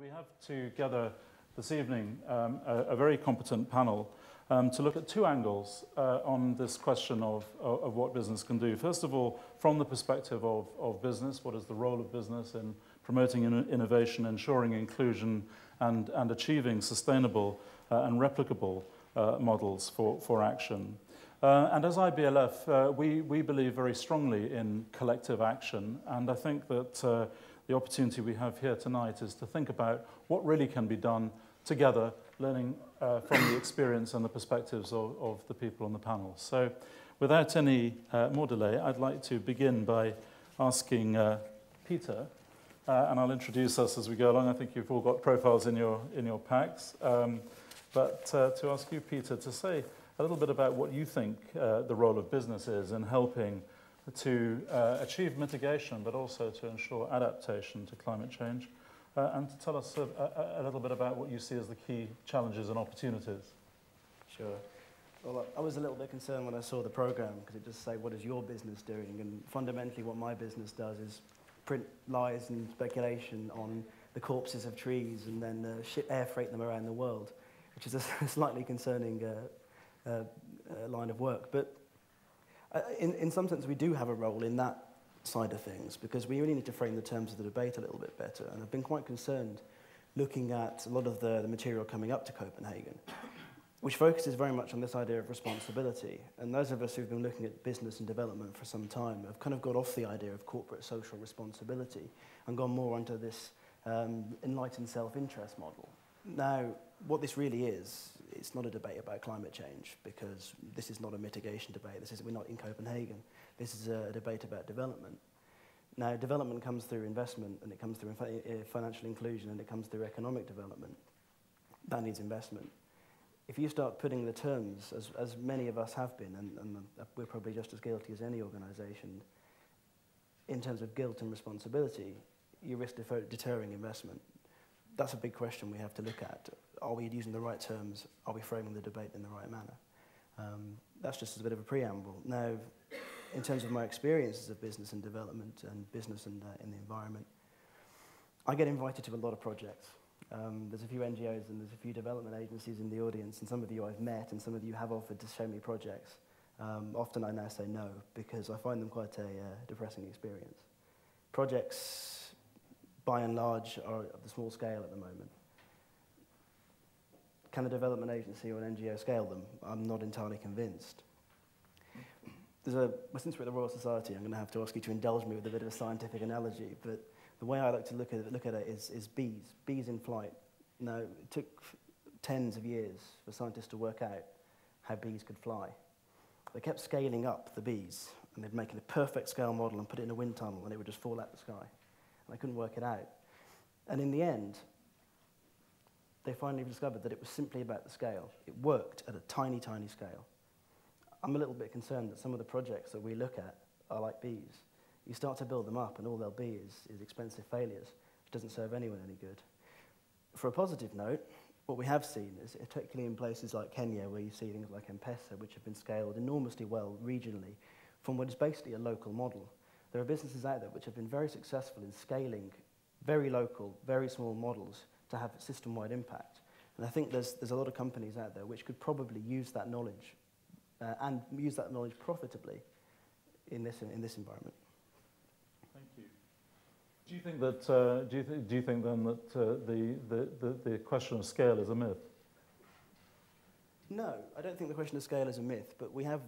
We have together this evening a very competent panel to look at two angles on this question of what business can do. First of all, from the perspective of business, what is the role of business in promoting innovation, ensuring inclusion, and achieving sustainable and replicable models for action. And as IBLF, we believe very strongly in collective action, and I think that the opportunity we have here tonight is to think about what really can be done together, learning from the experience and the perspectives of the people on the panel. So without any more delay, I'd like to begin by asking Peter, and I'll introduce us as we go along. I think you've all got profiles in your packs. But to ask you, Peter, to say a little bit about what you think the role of business is in helping to achieve mitigation, but also to ensure adaptation to climate change, and to tell us a little bit about what you see as the key challenges and opportunities. Sure. Well, I was a little bit concerned when I saw the programme, because it just say, what is your business doing? And fundamentally what my business does is print lies and speculation on the corpses of trees and then air freight them around the world, which is a slightly concerning line of work. But in some sense, we do have a role in that side of things, because we really need to frame the terms of the debate a little bit better. And I've been quite concerned looking at a lot of the material coming up to Copenhagen, which focuses very much on this idea of responsibility. And those of us who've been looking at business and development for some time have kind of got off the idea of corporate social responsibility and gone more onto this enlightened self-interest model. Now, what this really is, it's not a debate about climate change, because this is not a mitigation debate. We're not in Copenhagen. This is a debate about development. Now, development comes through investment, and it comes through financial inclusion, and it comes through economic development. That needs investment. If you start putting the terms, as many of us have been, and we're probably just as guilty as any organisation, in terms of guilt and responsibility, you risk deterring investment. That's a big question we have to look at. Are we using the right terms? Are we framing the debate in the right manner? That's just as a bit of a preamble. Now, in terms of my experiences of business and development and business and in the environment, I get invited to a lot of projects. There's a few NGOs and there's a few development agencies in the audience, and some of you I've met and some of you have offered to show me projects. Often I now say no, because I find them quite a depressing experience. Projects, by and large, are of the small scale at the moment. Can a development agency or an NGO scale them? I'm not entirely convinced. Since we're at the Royal Society, I'm going to have to ask you to indulge me with a bit of a scientific analogy, but the way I like to look at it is bees in flight. Now, it took tens of years for scientists to work out how bees could fly. They kept scaling up the bees, and they'd make a perfect scale model and put it in a wind tunnel, and it would just fall out the sky. And I couldn't work it out. And in the end, they finally discovered that it was simply about the scale. It worked at a tiny, tiny scale. I'm a little bit concerned that some of the projects that we look at are like bees. You start to build them up, and all they'll be is expensive failures, which doesn't serve anyone any good. For a positive note, what we have seen is, particularly in places like Kenya, where you see things like M-Pesa, which have been scaled enormously well regionally from what is basically a local model. There are businesses out there which have been very successful in scaling very local, very small models to have system-wide impact. And I think there's a lot of companies out there which could probably use that knowledge and use that knowledge profitably in this environment. Thank you. Do you think that do you think then that the question of scale is a myth? No, I don't think the question of scale is a myth, but we have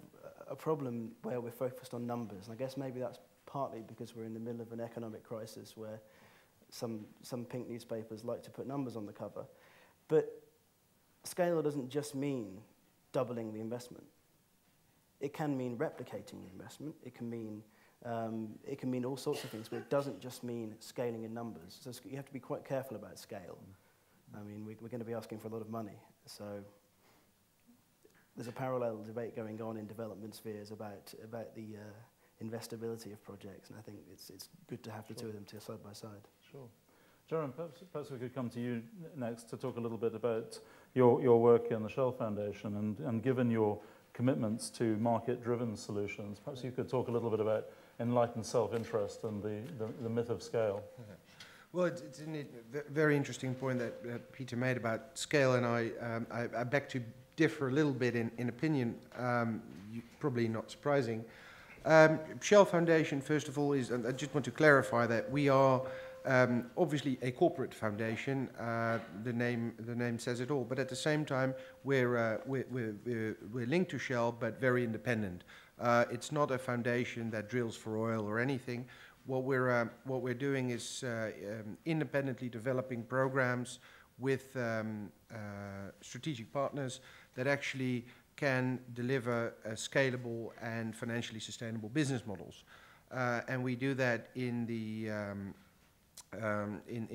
a problem where we're focused on numbers, and I guess maybe that's partly because we're in the middle of an economic crisis where some pink newspapers like to put numbers on the cover. But scale doesn't just mean doubling the investment. It can mean replicating the investment. It can mean all sorts of things, but it doesn't just mean scaling in numbers. So you have to be quite careful about scale. I mean, we're going to be asking for a lot of money. So there's a parallel debate going on in development spheres about the investability of projects, and I think it's good to have the two of them side by side. Sure. Jerome, perhaps we could come to you next to talk a little bit about your work in the Shell Foundation, and given your commitments to market-driven solutions, perhaps you could talk a little bit about enlightened self-interest and the myth of scale. Well, it's a very interesting point that Peter made about scale, and I beg to differ a little bit in opinion, probably not surprising. Shell Foundation, first of all, is, and I just want to clarify that we are obviously a corporate foundation. The name says it all, but at the same time, we're linked to Shell, but very independent. It's not a foundation that drills for oil or anything. What we're doing is independently developing programs with strategic partners that actually can deliver scalable and financially sustainable business models, and we do that in the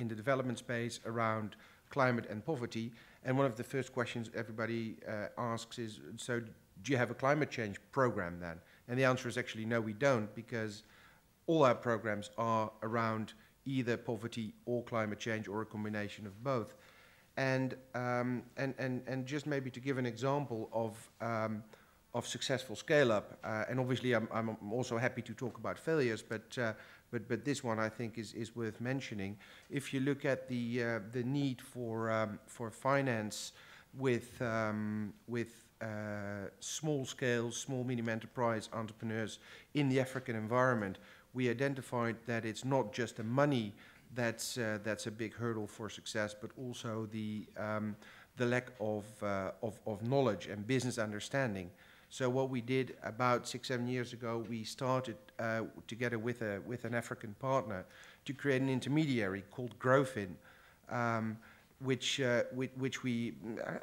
development space around climate and poverty. And one of the first questions everybody asks is, so do you have a climate change program then? And the answer is actually no, we don't, because all our programs are around either poverty or climate change or a combination of both. And just maybe to give an example of successful scale-up, and obviously I'm also happy to talk about failures, but this one I think is worth mentioning. If you look at the need for finance with small-scale, small medium enterprise entrepreneurs in the African environment, we identified that it's not just the money that's a big hurdle for success, but also the lack of knowledge and business understanding. So what we did about 6-7 years ago, we started together with an African partner to create an intermediary called Growfin, which I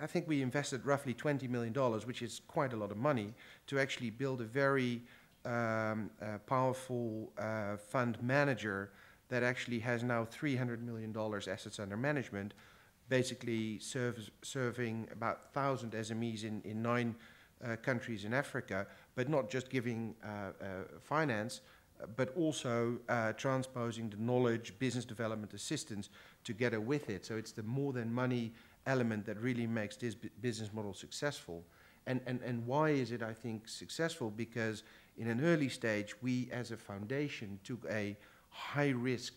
think we invested roughly $20 million, which is quite a lot of money, to actually build a very powerful fund manager that actually has now $300 million assets under management, basically serving about 1,000 SMEs in 9 countries in Africa, but not just giving finance, but also transposing the knowledge, business development assistance together with it. So it's the more than money element that really makes this business model successful. And why is it, I think, successful? Because in an early stage, we as a foundation took a high-risk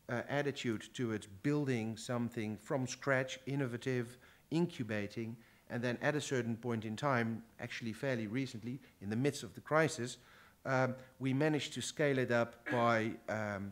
attitude towards building something from scratch, innovative, incubating, and then at a certain point in time, actually fairly recently, in the midst of the crisis, we managed to scale it up by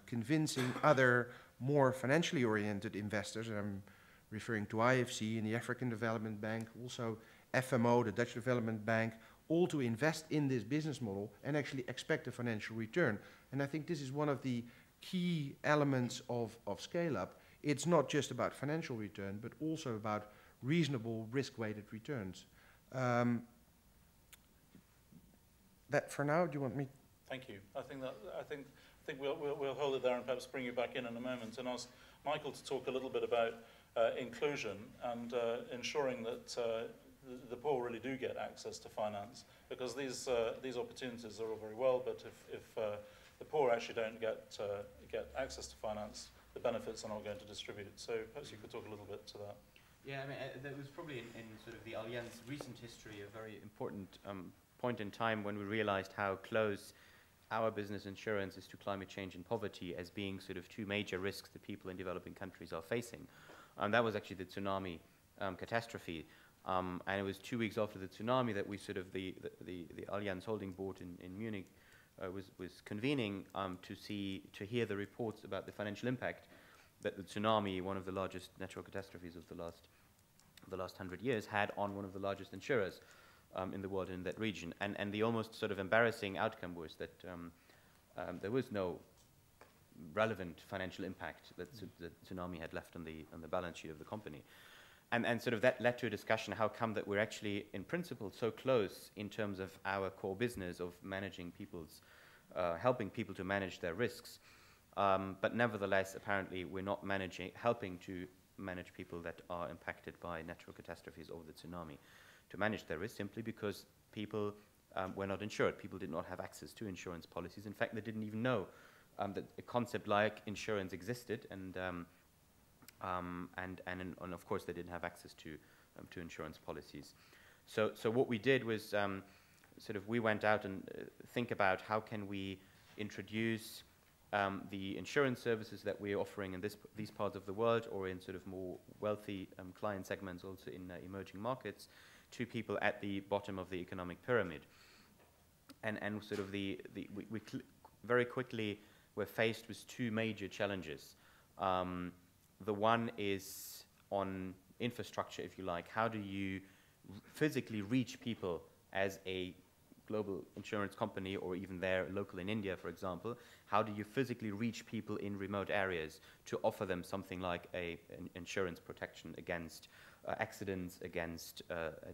convincing other more financially oriented investors, and I'm referring to IFC and the African Development Bank, also FMO, the Dutch Development Bank, all to invest in this business model and actually expect a financial return. And I think this is one of the key elements of scale-up. It's not just about financial return, but also about reasonable risk-weighted returns. That for now, do you want me? Thank you. I think we'll hold it there and perhaps bring you back in a moment and ask Michael to talk a little bit about inclusion and ensuring that the poor really do get access to finance, because these opportunities are all very well, but if the poor actually don't get access to finance, the benefits are not going to distribute. So perhaps you could talk a little bit to that. Yeah, I mean, that was probably in sort of the Allianz recent history a very important point in time when we realized how close our business insurance is to climate change and poverty as being sort of two major risks that people in developing countries are facing. That was actually the tsunami catastrophe. And it was 2 weeks after the tsunami that we sort of, the Allianz holding board in Munich was convening to hear the reports about the financial impact that the tsunami, one of the largest natural catastrophes of the last 100 years, had on one of the largest insurers in the world in that region. And the almost sort of embarrassing outcome was that there was no relevant financial impact that the tsunami had left on the balance sheet of the company. And sort of that led to a discussion, how come that we're actually, in principle, so close in terms of our core business of managing people's, helping people to manage their risks, but nevertheless, apparently, we're not helping to manage people that are impacted by natural catastrophes or the tsunami, to manage their risk simply because people were not insured. People did not have access to insurance policies. In fact, they didn't even know that a concept like insurance existed, and of course, they didn't have access to insurance policies. So what we did was we went out and think about how can we introduce the insurance services that we're offering in these parts of the world, or in sort of more wealthy client segments also in emerging markets, to people at the bottom of the economic pyramid. And sort of very quickly we're faced with two major challenges. The one is on infrastructure, if you like. How do you physically reach people as a global insurance company, or even there local in India, for example? How do you physically reach people in remote areas to offer them something like an insurance protection against accidents, against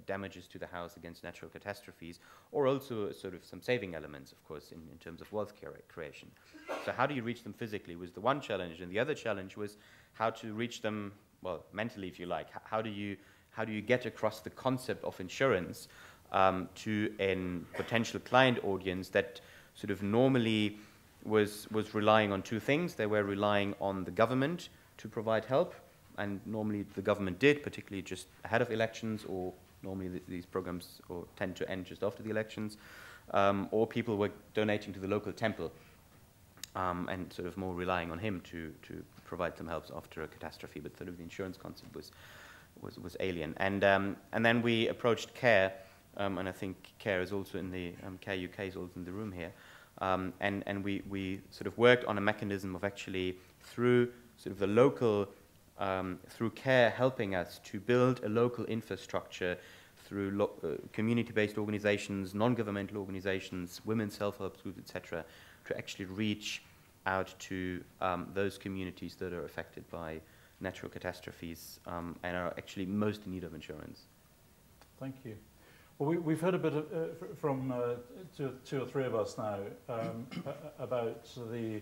damages to the house, against natural catastrophes, or also sort of some saving elements, of course, in terms of wealth creation. So how do you reach them physically was the one challenge, and the other challenge was how to reach them, well, mentally, if you like. How do you get across the concept of insurance to a potential client audience that sort of normally was relying on two things. They were relying on the government to provide help, and normally the government did, particularly just ahead of elections, or normally these programs tend to end just after the elections, or people were donating to the local temple and sort of more relying on him to provide some help after a catastrophe, but sort of the insurance concept was alien. And then we approached CARE, and I think CARE is also in the, CARE UK is also in the room here, and we sort of worked on a mechanism of actually through sort of the local, through CARE helping us to build a local infrastructure through community-based organizations, non-governmental organizations, women's self-help groups, etc., to actually reach out to those communities that are affected by natural catastrophes and are actually most in need of insurance. Thank you. Well, we've heard a bit from two or three of us now about the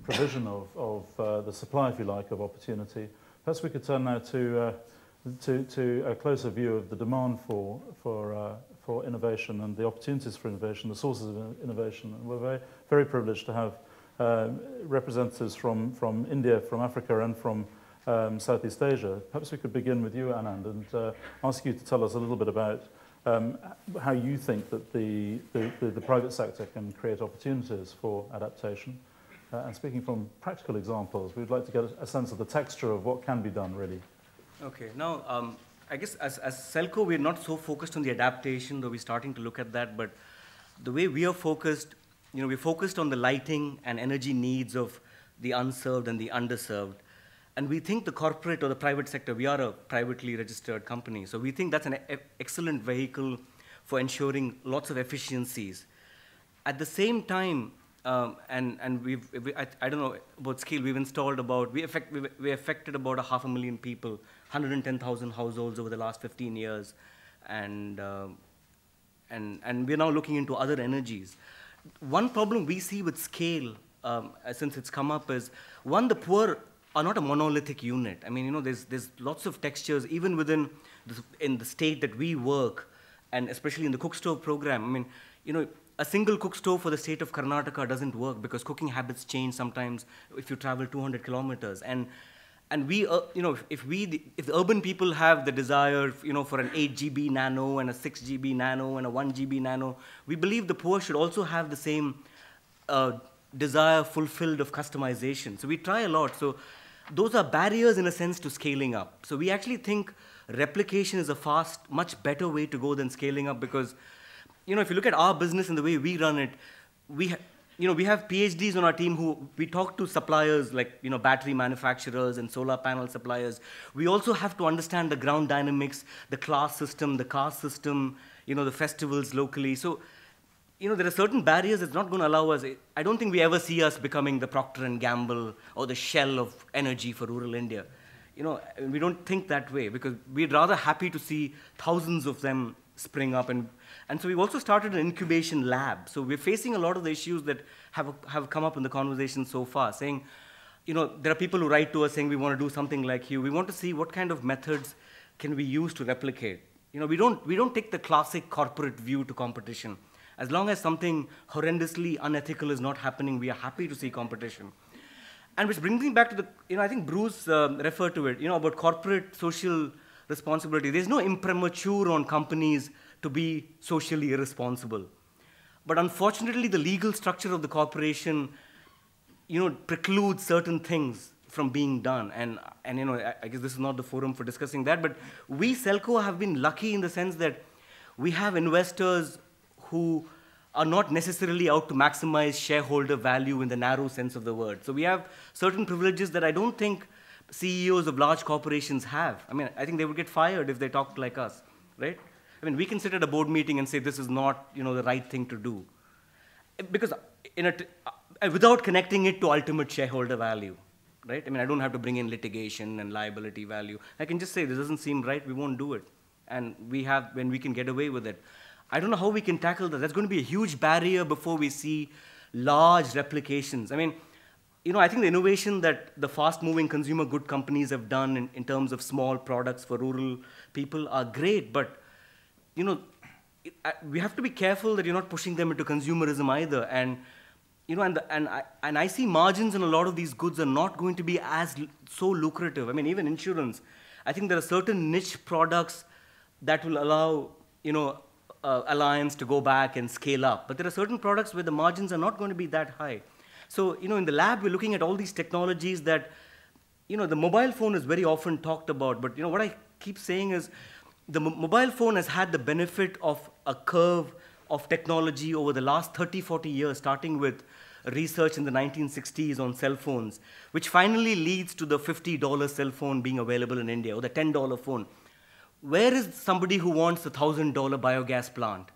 provision of the supply, if you like, of opportunity. Perhaps we could turn now to a closer view of the demand for innovation and the opportunities for innovation, the sources of innovation. And we're very privileged to have representatives from India, from Africa, and from Southeast Asia. Perhaps we could begin with you, Anand, and ask you to tell us a little bit about how you think that the private sector can create opportunities for adaptation. And speaking from practical examples, we'd like to get a sense of the texture of what can be done, really. Okay. Now, I guess as Selco, we're not so focused on the adaptation, though we're starting to look at that. But the way we are focused, we're focused on the lighting and energy needs of the unserved and the underserved. And we think the corporate or the private sector, we are a privately registered company, so we think that's an excellent vehicle for ensuring lots of efficiencies. At the same time, and I don't know about scale, we've installed about, we affected about 500,000 people, 110,000 households over the last 15 years, and we're now looking into other energies. One problem we see with scale, since it's come up, is one, the poor are not a monolithic unit. I mean, there's lots of textures, even within in the state that we work, and especially in the cook stove program. I mean, a single cook stove for the state of Karnataka doesn't work because cooking habits change sometimes if you travel 200 kilometers. And we, if the urban people have the desire, for an 8 GB nano and a 6 GB nano and a 1 GB nano, we believe the poor should also have the same desire fulfilled of customization. So we try a lot. So those are barriers in a sense to scaling up. So we actually think replication is a much better way to go than scaling up, because, if you look at our business and the way we run it, we have PhDs on our team who we talk to suppliers like, battery manufacturers and solar panel suppliers. We also have to understand the ground dynamics, the class system, the caste system, the festivals locally. So, there are certain barriers that's not going to allow us. I don't think we ever see us becoming the Procter & Gamble or the Shell of energy for rural India. We don't think that way, because we're rather happy to see thousands of them spring up. And so we've also started an incubation lab. So we're facing a lot of the issues that have come up in the conversation so far, saying, there are people who write to us saying we want to do something like you. We want to see what kind of methods can we use to replicate. We don't take the classic corporate view to competition. As long as something horrendously unethical is not happening, we are happy to see competition. And which brings me back to the, I think Bruce referred to it, about corporate social responsibility. There's no imprimatur on companies to be socially irresponsible. But unfortunately, the legal structure of the corporation precludes certain things from being done. And I guess this is not the forum for discussing that, but we, Selco, have been lucky in the sense that we have investors who are not necessarily out to maximize shareholder value in the narrow sense of the word. So we have certain privileges that I don't think CEOs of large corporations have. I mean, I think they would get fired if they talked like us, right? I mean, we can sit at a board meeting and say this is not, the right thing to do, because without connecting it to ultimate shareholder value, right? I mean, I don't have to bring in litigation and liability value. I can just say this doesn't seem right. We won't do it, and when we can get away with it. I don't know how we can tackle that. That's going to be a huge barrier before we see large replications. I mean, I think the innovation that the fast-moving consumer good companies have done in terms of small products for rural people are great, but, we have to be careful that you're not pushing them into consumerism either. And, and I see margins in a lot of these goods are not going to be so lucrative. I mean, even insurance. I think there are certain niche products that will allow, Alliance to go back and scale up. But there are certain products where the margins are not going to be that high. So, in the lab, we're looking at all these technologies that, the mobile phone is very often talked about. But, what I keep saying is the mobile phone has had the benefit of a curve of technology over the last 30, 40 years, starting with research in the 1960s on cell phones, which finally leads to the $50 cell phone being available in India, or the $10 phone. Where is somebody who wants a $1,000 biogas plant?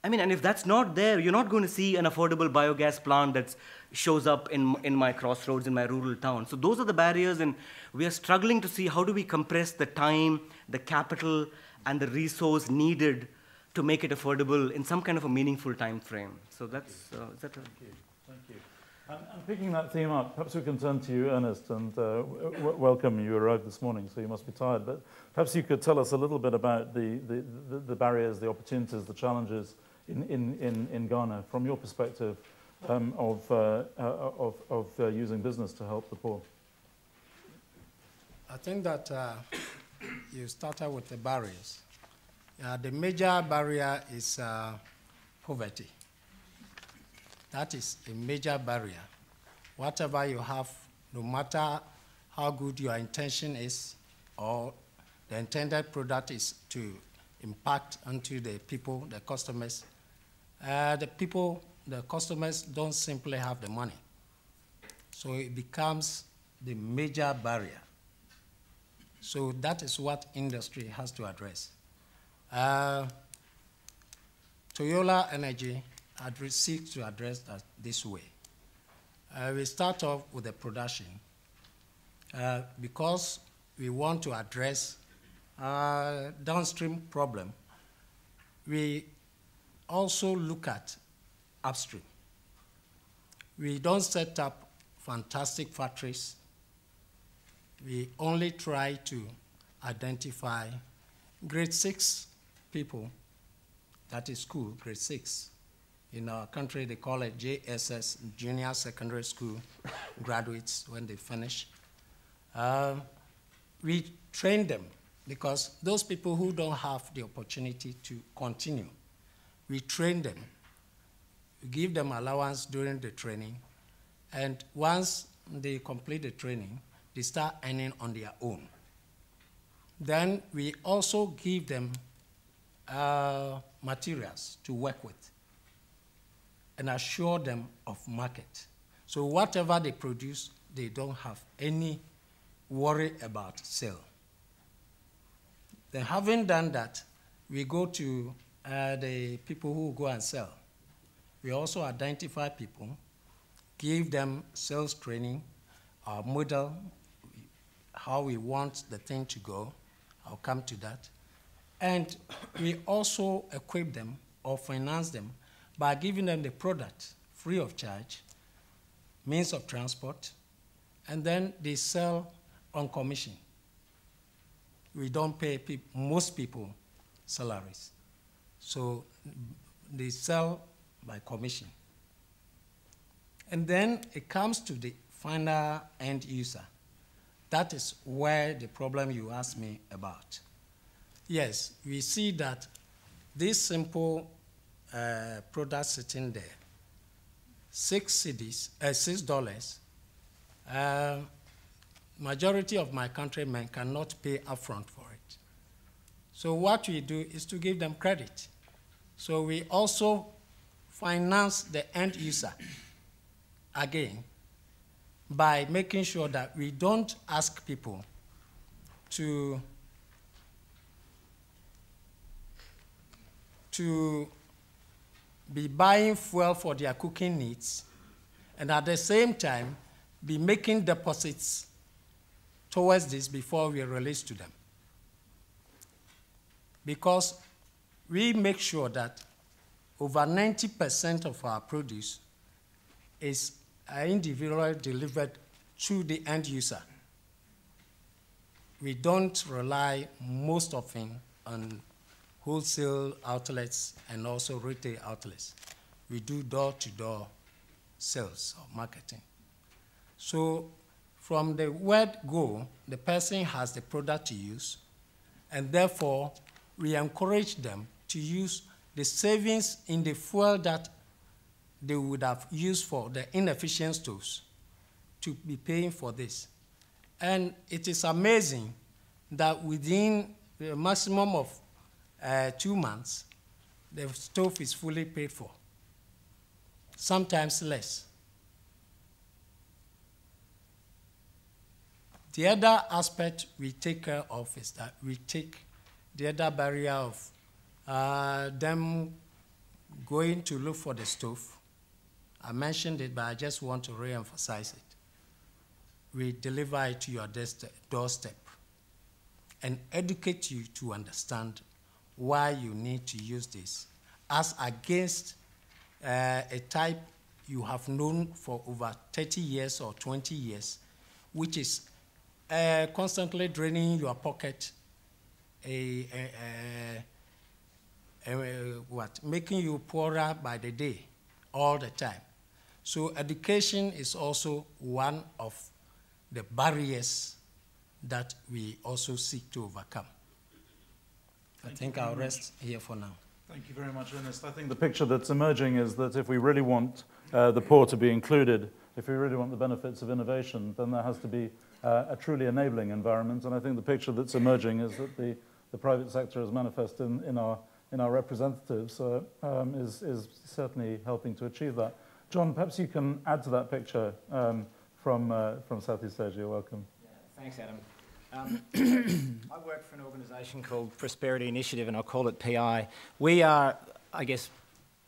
I mean, and if that's not there, you're not going to see an affordable biogas plant that shows up in my crossroads, in my rural town. So those are the barriers, and we are struggling to see how do we compress the time, the capital, and the resource needed to make it affordable in some kind of a meaningful time frame. So that's, is that a... Thank you. And picking that theme up, perhaps we can turn to you, Ernest, and welcome. You arrived this morning, so you must be tired. But perhaps you could tell us a little bit about the barriers, the opportunities, the challenges in Ghana from your perspective of using business to help the poor. I think that you started with the barriers. The major barrier is poverty. That is a major barrier. Whatever you have, no matter how good your intention is or the intended product is to impact onto the people, the customers, the customers don't simply have the money. So it becomes the major barrier. So that is what industry has to address. Toyola Energy seeks to address that this way. We start off with the production because we want to address downstream problem. We also look at upstream. We don't set up fantastic factories. We only try to identify grade 6 people, that is school, grade 6. In our country, they call it JSS, Junior Secondary School graduates when they finish. We train them because those people who don't have the opportunity to continue, we train them, we give them allowance during the training, and once they complete the training, they start earning on their own. Then we also give them materials to work with and assure them of market. So whatever they produce, they don't have any worry about sale. Then having done that, we go to the people who go and sell. We also identify people, give them sales training, our model, how we want the thing to go. I'll come to that. And we also equip them or finance them by giving them the product free of charge, means of transport, and then they sell on commission. We don't pay most people salaries. So they sell by commission. And then it comes to the final end user. That is where the problem you asked me about. Yes, we see that this simple product sitting there $6, majority of my countrymen cannot pay upfront for it. So what we do is to give them credit. So we also finance the end user again by making sure that we don't ask people to be buying fuel for their cooking needs and at the same time be making deposits towards this before we release to them. Because we make sure that over 90% of our produce is individually delivered to the end user. We don't rely most often on wholesale outlets and also retail outlets. We do door-to-door sales or marketing. So from the word go, the person has the product to use, and therefore we encourage them to use the savings in the fuel that they would have used for the inefficient stoves to be paying for this. And it is amazing that within the maximum of 2 months, the stove is fully paid for, sometimes less. The other aspect we take care of is that we take the other barrier of them going to look for the stove. I mentioned it, but I just want to re-emphasize it. We deliver it to your doorstep and educate you to understand why you need to use this, as against a type you have known for over 30 years or 20 years, which is constantly draining your pocket, making you poorer by the day, all the time. So education is also one of the barriers that we also seek to overcome. I think I'll rest here for now. Thank you very much, Ernest. I think the picture that's emerging is that if we really want the poor to be included, if we really want the benefits of innovation, then there has to be a truly enabling environment. And I think the picture that's emerging is that the private sector, as manifest in our representatives, is certainly helping to achieve that. John, perhaps you can add to that picture from Southeast Asia. Welcome. Yeah, thanks, Adam. I work for an organisation called Prosperity Initiative, and I'll call it PI. We are, I guess,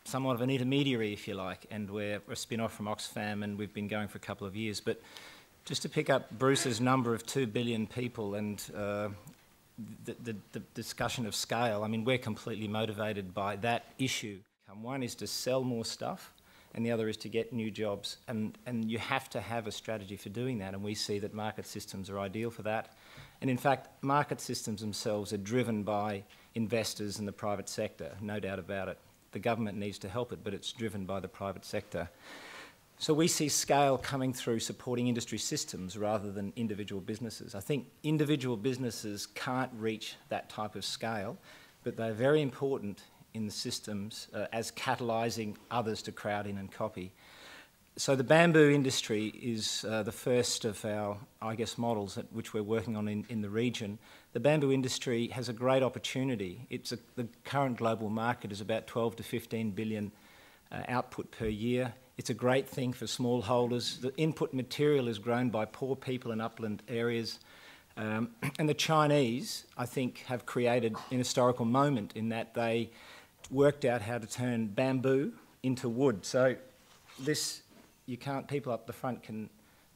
somewhat of an intermediary, if you like, and we're a spin-off from Oxfam, and we've been going for a couple of years. But just to pick up Bruce's number of 2 billion people and the discussion of scale, I mean, we're completely motivated by that issue. One is to sell more stuff, and the other is to get new jobs. And you have to have a strategy for doing that, and we see that market systems are ideal for that. And in fact, market systems themselves are driven by investors in the private sector, no doubt about it. The government needs to help it, but it's driven by the private sector. So we see scale coming through supporting industry systems rather than individual businesses. I think individual businesses can't reach that type of scale, but they're very important in the systems as catalysing others to crowd in and copy. So the bamboo industry is the first of our, I guess, models at which we're working on in the region. The bamboo industry has a great opportunity. The current global market is about 12 to 15 billion output per year. It's a great thing for smallholders. The input material is grown by poor people in upland areas. And the Chinese, I think, have created an historical moment in that they worked out how to turn bamboo into wood. So this, you can't, people up the front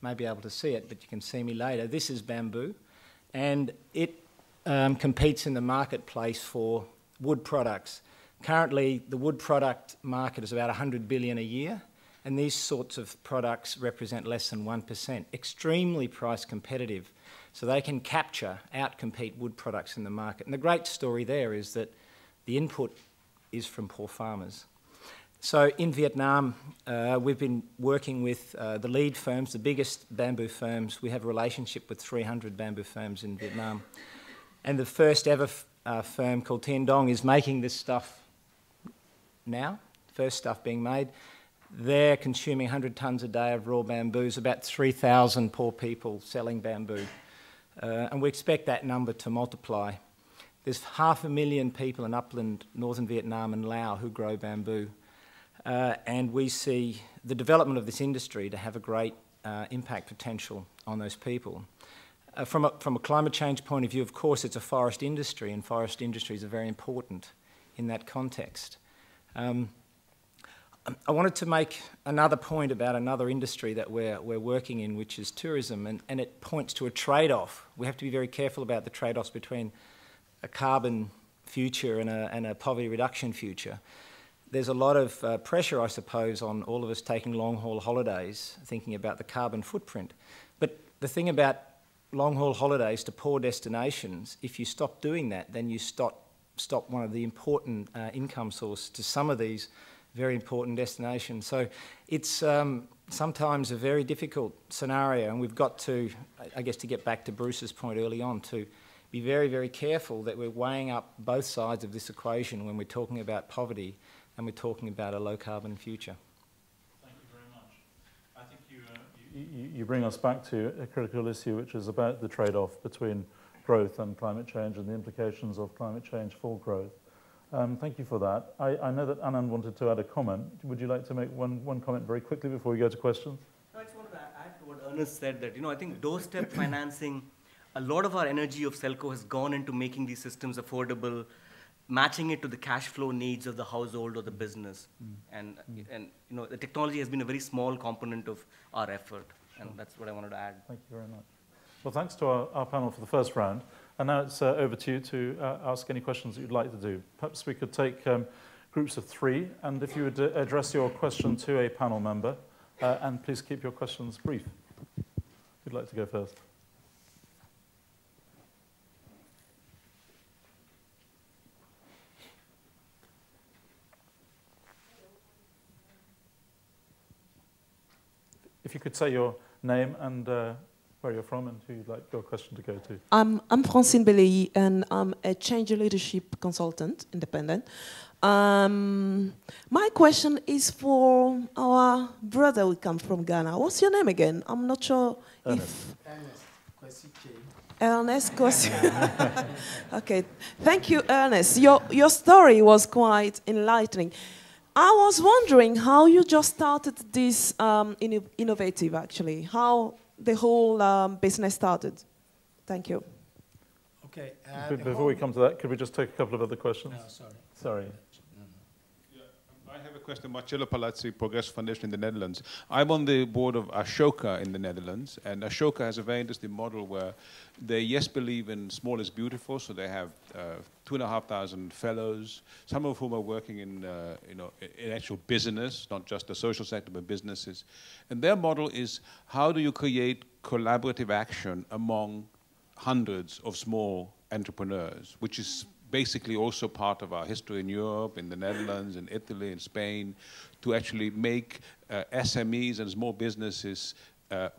may be able to see it, but you can see me later. This is bamboo, and it competes in the marketplace for wood products. Currently, the wood product market is about 100 billion a year, and these sorts of products represent less than 1%. Extremely price competitive, so they can outcompete wood products in the market. And the great story there is that the input is from poor farmers. So in Vietnam, we've been working with the lead firms, the biggest bamboo firms. We have a relationship with 300 bamboo firms in Vietnam. And the first ever firm called Tiên Dong is making this stuff now, first stuff being made. they're consuming 100 tonnes a day of raw bamboo. There's about 3,000 poor people selling bamboo. And we expect that number to multiply. There's 500,000 people in upland northern Vietnam and Laos who grow bamboo. And we see the development of this industry to have a great impact potential on those people. From a climate change point of view, of course, it's a forest industry, and forest industries are very important in that context. I wanted to make another point about another industry that we're working in, which is tourism, and it points to a trade-off. We have to be very careful about the trade-offs between a carbon future and a poverty reduction future. There's a lot of pressure, I suppose, on all of us taking long-haul holidays, thinking about the carbon footprint. But the thing about long-haul holidays to poor destinations, if you stop doing that, then you stop one of the important income sources to some of these very important destinations. So it's sometimes a very difficult scenario, and we've got to, I guess, to get back to Bruce's point early on, to be very, very careful that we're weighing up both sides of this equation when we're talking about poverty and we're talking about a low-carbon future. Thank you very much. I think you bring us back to a critical issue, which is about the trade-off between growth and climate change and the implications of climate change for growth. Thank you for that. I know that Anand wanted to add a comment. Would you like to make one comment very quickly before we go to questions? No, I just wanted to add to what Ernest said, that, I think doorstep financing, a lot of our energy of Selco has gone into making these systems affordable, matching it to the cash flow needs of the household or the business. And the technology has been a very small component of our effort, and that's what I wanted to add. Thank you very much. Well, thanks to our panel for the first round. And now it's over to you to ask any questions that you'd like to do. Perhaps we could take groups of 3, and if you would address your question to a panel member, and please keep your questions brief. Who'd like to go first? If you could say your name and where you're from and who you'd like your question to go to. I'm Francine Belley, and I'm a change leadership consultant, independent. My question is for our brother who comes from Ghana. What's your name again? I'm not sure if... Ernest Kwesi. Okay, thank you, Ernest. Your story was quite enlightening. I was wondering how you just started this innovative, actually, how the whole business started. Thank you. Okay. Before we come to that, could we just take a couple of other questions? No, sorry. Sorry. I have a question. Marcello Palazzi, Progress Foundation in the Netherlands. I'm on the board of Ashoka in the Netherlands, and Ashoka has a very interesting model where they, yes, believe in small is beautiful, so they have 2,500 fellows, some of whom are working in, in actual business, not just the social sector, but businesses. And their model is, how do you create collaborative action among hundreds of small entrepreneurs, which is basically also part of our history in Europe, in the Netherlands, in Italy, in Spain, to actually make SMEs and small businesses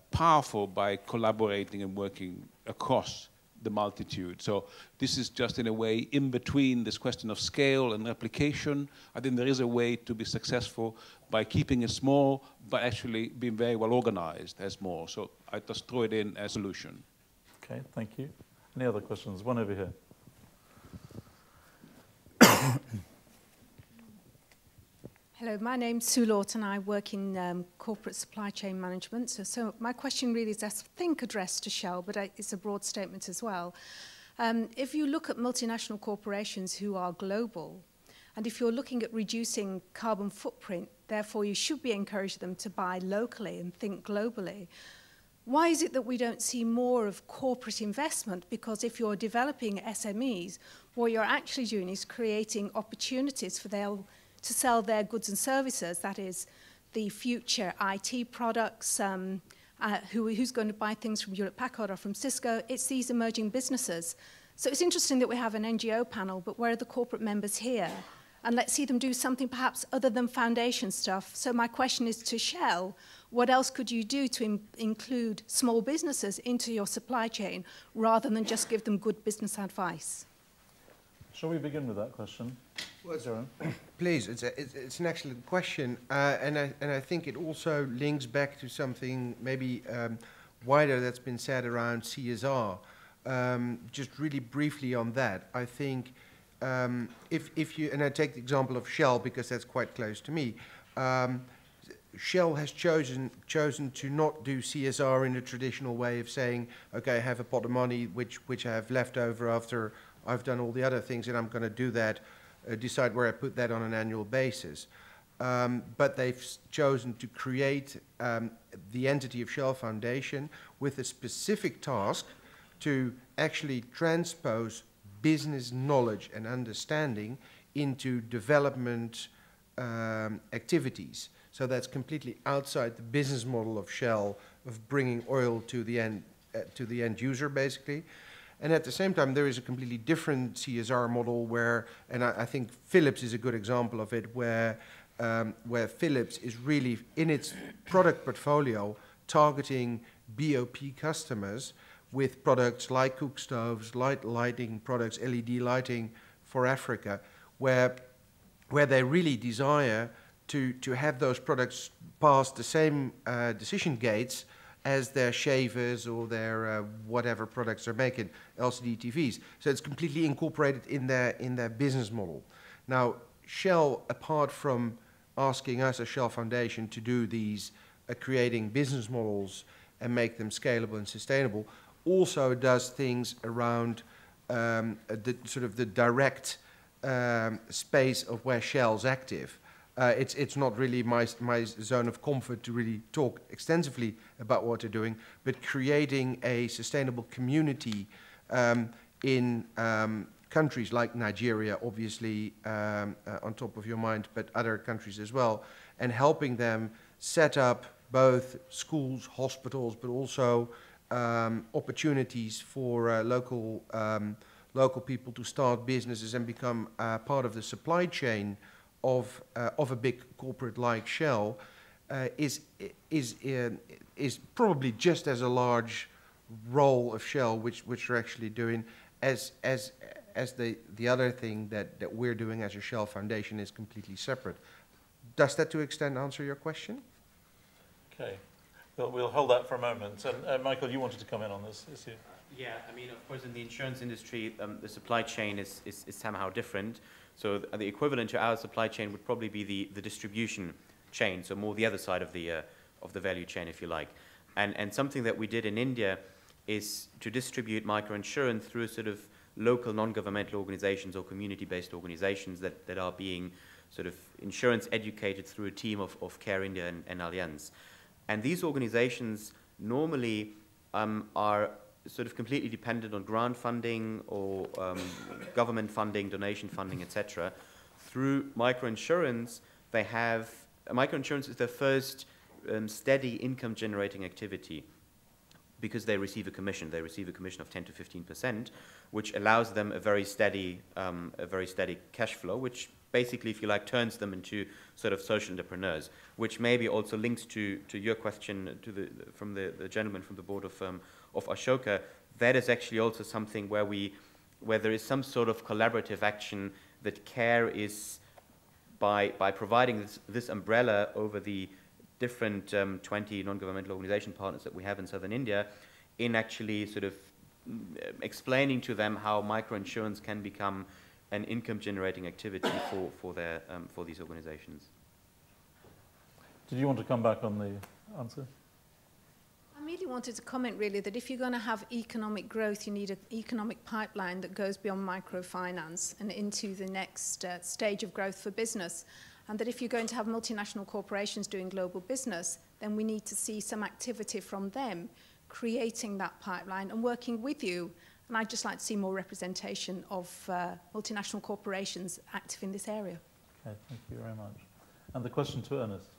powerful by collaborating and working across the multitude. So this is just in a way in between this question of scale and replication. I think there is a way to be successful by keeping it small, but actually being very well organized as more. So I just throw it in as a solution. Okay, thank you. Any other questions? One over here. Hello, my name's Sue Lawton. I work in corporate supply chain management. So my question really is, I think, addressed to Shell, but it's a broad statement as well. If you look at multinational corporations who are global, and if you're looking at reducing carbon footprint, therefore you should be encouraging them to buy locally and think globally. Why is it that we don't see more of corporate investment? Because if you're developing SMEs, what you're actually doing is creating opportunities for them to sell their goods and services, that is, the future IT products, who's going to buy things from Hewlett-Packard or from Cisco. It's these emerging businesses. So it's interesting that we have an NGO panel, but where are the corporate members here? And let's see them do something perhaps other than foundation stuff. So my question is to Shell, what else could you do to include small businesses into your supply chain rather than just give them good business advice? Shall we begin with that question? Well, please, it's an excellent question, and I think it also links back to something maybe wider that's been said around CSR. Just really briefly on that, I think if you, and I take the example of Shell because that's quite close to me, Shell has chosen to not do CSR in the traditional way of saying, okay, I have a pot of money which I have left over after I've done all the other things, and I'm going to do that, decide where I put that on an annual basis. But they've chosen to create the entity of Shell Foundation with a specific task to actually transpose business knowledge and understanding into development activities. So that's completely outside the business model of Shell of bringing oil to the end user, basically. And at the same time, there is a completely different CSR model where, and I think Philips is a good example of it, where Philips is really in its product portfolio targeting BOP customers with products like cook stoves, lighting products, LED lighting for Africa, where they really desire to have those products pass the same decision gates as their shavers or their whatever products they're making, LCD TVs. So it's completely incorporated in their business model. Now, Shell, apart from asking us as Shell Foundation to do these creating business models and make them scalable and sustainable, also does things around the direct space of where Shell's active. It's not really my zone of comfort to really talk extensively about what they're doing, but creating a sustainable community in countries like Nigeria, obviously on top of your mind, but other countries as well, and helping them set up both schools, hospitals, but also opportunities for local people to start businesses and become part of the supply chain of a big corporate like Shell is probably just as a large role of Shell, which they're actually doing, as the other thing that we're doing as a Shell Foundation is completely separate. Does that to extent answer your question? Okay, we'll hold that for a moment. And Michael, you wanted to come in on this issue. Yeah, I mean, of course, in the insurance industry, the supply chain is somehow different. So the equivalent to our supply chain would probably be the distribution chain, so more the other side of the value chain, if you like. And something that we did in India is to distribute microinsurance through sort of local non-governmental organizations or community-based organizations that are being sort of insurance educated through a team of Care India and Allianz. And these organizations normally are sort of completely dependent on grant funding or government funding, donation funding, etc. Through microinsurance, microinsurance is their first steady income-generating activity because they receive a commission. They receive a commission of 10 to 15%, which allows them a very steady cash flow, which basically, if you like, turns them into sort of social entrepreneurs, which maybe also links to your question from the gentleman from the board of Ashoka. That is actually also something where there is some sort of collaborative action that Care is by providing this umbrella over the different 20 non-governmental organization partners that we have in southern India, in actually sort of explaining to them how microinsurance can become an income-generating activity for these organizations. Did you want to come back on the answer? I merely wanted to comment really that if you're going to have economic growth, you need an economic pipeline that goes beyond microfinance and into the next stage of growth for business. And that if you're going to have multinational corporations doing global business, then we need to see some activity from them creating that pipeline and working with you. And I'd just like to see more representation of multinational corporations active in this area. Okay, thank you very much. And the question to Ernest.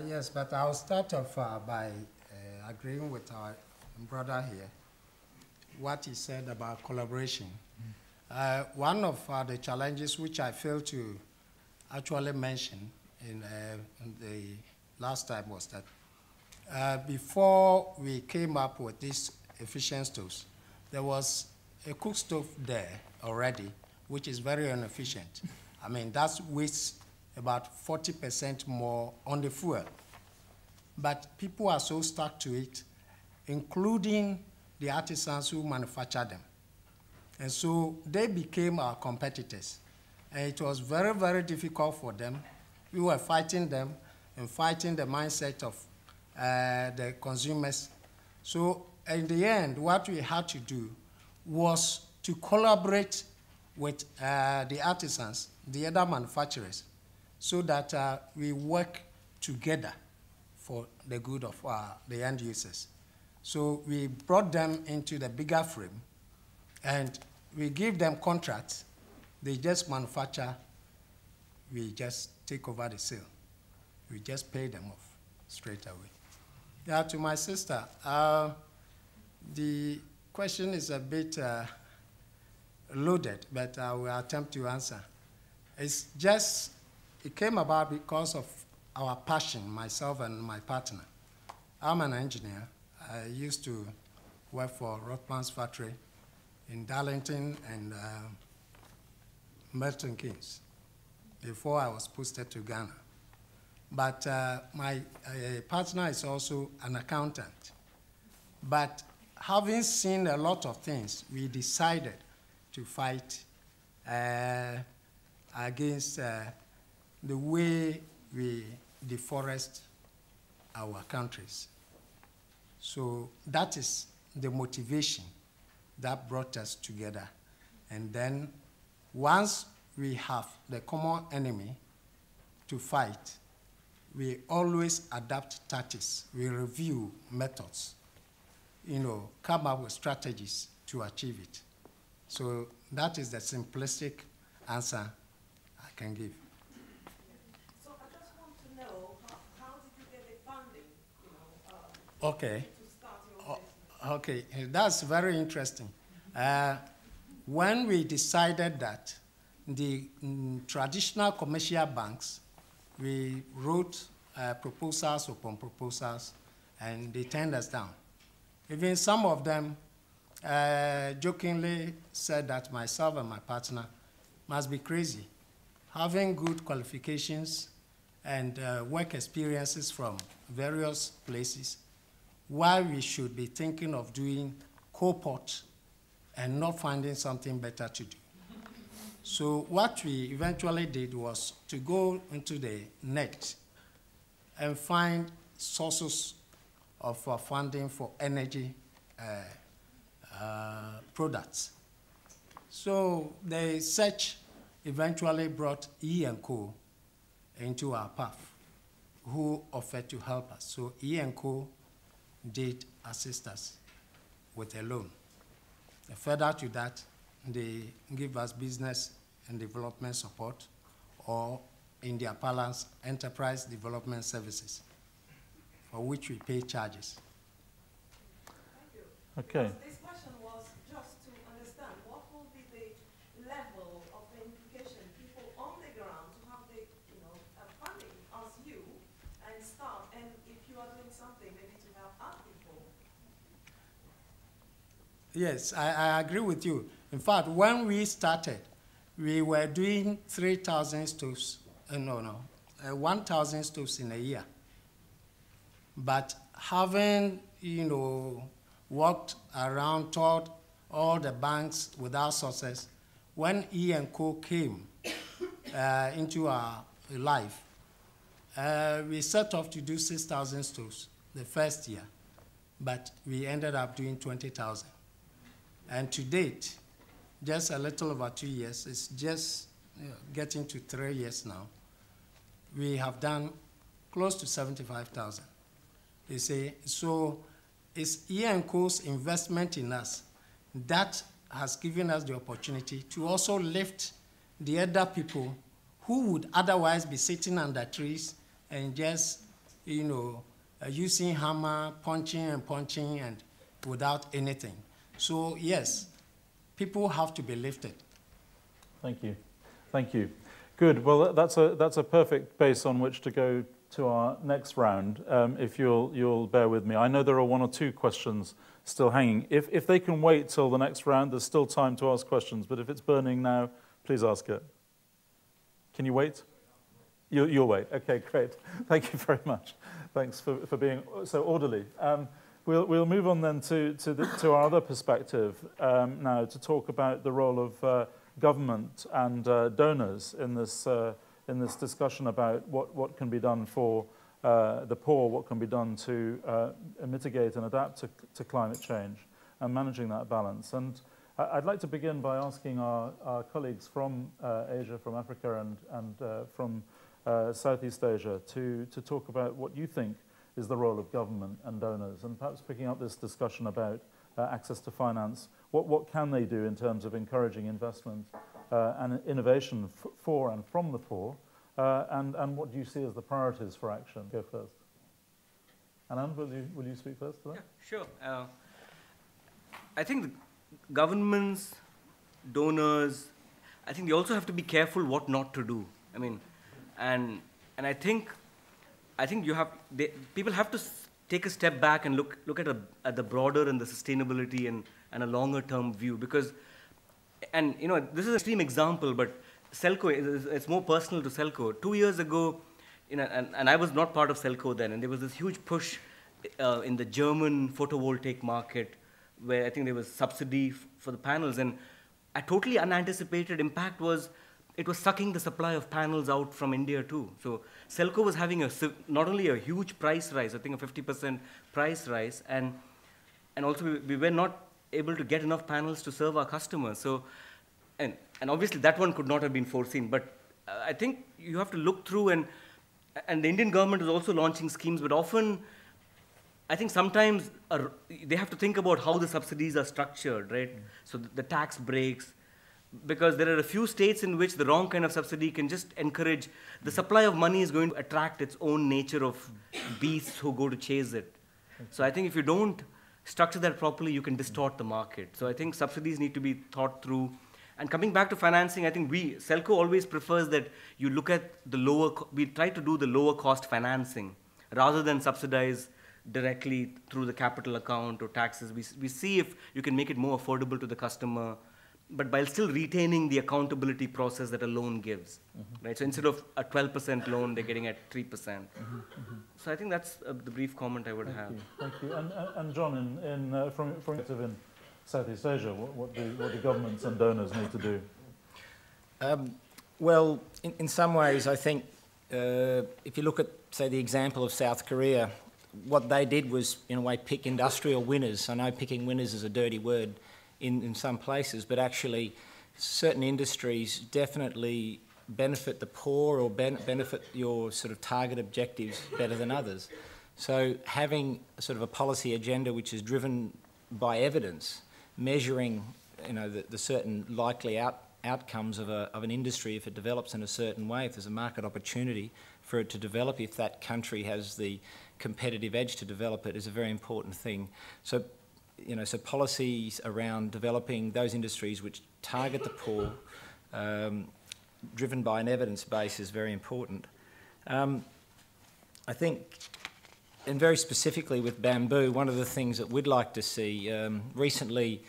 Yes, but I'll start off by agreeing with our brother here, what he said about collaboration. One of the challenges which I failed to actually mention in the last time was that before we came up with these efficient stoves, there was a cook stove there already, which is very inefficient. I mean, that wastes about 40% more on the fuel. But people are so stuck to it, including the artisans who manufacture them. And so they became our competitors. And it was very, very difficult for them. We were fighting them and fighting the mindset of the consumers. So in the end, what we had to do was to collaborate with the artisans, the other manufacturers, so that we work together for the good of the end users. So we brought them into the bigger frame, and we give them contracts. They just manufacture. We just take over the sale. We just pay them off straight away. Yeah, to my sister, the question is a bit loaded, but I will attempt to answer. It's just, it came about because of our passion, myself and my partner. I'm an engineer. I used to work for Rothman's factory in Darlington and Milton Keynes before I was posted to Ghana. But my partner is also an accountant. But having seen a lot of things, we decided to fight against the way we deforest our countries. So that is the motivation that brought us together. And then once we have the common enemy to fight, we always adapt tactics. We review methods, come up with strategies to achieve it. So that is the simplistic answer I can give. So I just want to know, how did you get the funding, Okay. to start your business? Okay, that's very interesting. When we decided that the traditional commercial banks, we wrote proposals upon proposals, and they turned us down. Even some of them jokingly said that myself and my partner must be crazy. Having good qualifications and work experiences from various places, why we should be thinking of doing co-pot and not finding something better to do. So what we eventually did was to go into the net and find sources of funding for energy products. So the search eventually brought E&Co into our path, who offered to help us. So E&Co did assist us with a loan. And further to that, they give us business and development support, or in their parlance, enterprise development services, for which we pay charges. Thank you. Okay. This question was just to understand what will be the level of the implication people on the ground to have the funding as you and start, and if you are doing something maybe to help other people. Yes, I agree with you. In fact, when we started, we were doing 3,000 stoves, 1,000 stoves in a year. But having, worked around, taught all the banks without sources, when E&Co came into our life, we set off to do 6,000 stoves the first year, but we ended up doing 20,000. And to date, just a little over 2 years, it's just getting to 3 years now, we have done close to 75,000. You see, so it's E&Co's investment in us that has given us the opportunity to also lift the other people who would otherwise be sitting under trees and just, using hammer, punching and without anything. So yes, people have to be lifted. Thank you. Thank you. Good. Well, that's a perfect base on which to go to our next round, if you'll bear with me. I know there are one or two questions still hanging. If they can wait till the next round, there's still time to ask questions, but if it's burning now, please ask it. Can you wait? You'll wait. Okay, great. Thank you very much. Thanks for being so orderly. We'll move on then to our other perspective now to talk about the role of government and donors in this discussion about what can be done for the poor, what can be done to mitigate and adapt to climate change and managing that balance. And I'd like to begin by asking our colleagues from Asia, from Africa and from Southeast Asia to talk about what you think is the role of government and donors, and perhaps picking up this discussion about access to finance. What can they do in terms of encouraging investment and innovation for and from the poor, and what do you see as the priorities for action? Go first. Anand, will you speak first to that? Yeah, sure. I think the governments, donors, I think they also have to be careful what not to do. I mean, and I think people have to take a step back and look at the broader and the sustainability and a longer term view, because, and you know, this is an extreme example, but Selco, it's more personal to Selco. 2 years ago, you know, and I was not part of Selco then, and there was this huge push in the German photovoltaic market where I think there was subsidy for the panels, and a totally unanticipated impact was it was sucking the supply of panels out from India too. So Selco was having not only a huge price rise, I think a 50% price rise, and also we were not able to get enough panels to serve our customers. So, and obviously that one could not have been foreseen, but I think you have to look through, and the Indian government is also launching schemes, but often I think sometimes they have to think about how the subsidies are structured, right? So the tax breaks, because there are a few states in which the wrong kind of subsidy can just encourage, the supply of money is going to attract its own nature of beasts who go to chase it. So I think if you don't structure that properly, you can distort the market. So I think subsidies need to be thought through. And coming back to financing, I think Selco always prefers that you look at we try to do the lower cost financing rather than subsidize directly through the capital account or taxes. We see if you can make it more affordable to the customer, but while still retaining the accountability process that a loan gives, right? So instead of a 12% loan, they're getting at 3%. So I think that's the brief comment I would have. Thank you. And John, from in Southeast Asia, what do governments and donors need to do? Well, in some ways, I think if you look at, say, the example of South Korea, what they did was, in a way, pick industrial winners. I know picking winners is a dirty word in some places, but actually certain industries definitely benefit the poor or benefit your sort of target objectives better than others. So having sort of a policy agenda which is driven by evidence, measuring, you know, the certain likely outcomes of an industry if it develops in a certain way, if there's a market opportunity for it to develop, if that country has the competitive edge to develop it, is a very important thing. So, you know, so policies around developing those industries which target the poor, driven by an evidence base, is very important. I think, and very specifically with bamboo, one of the things that we'd like to see, recently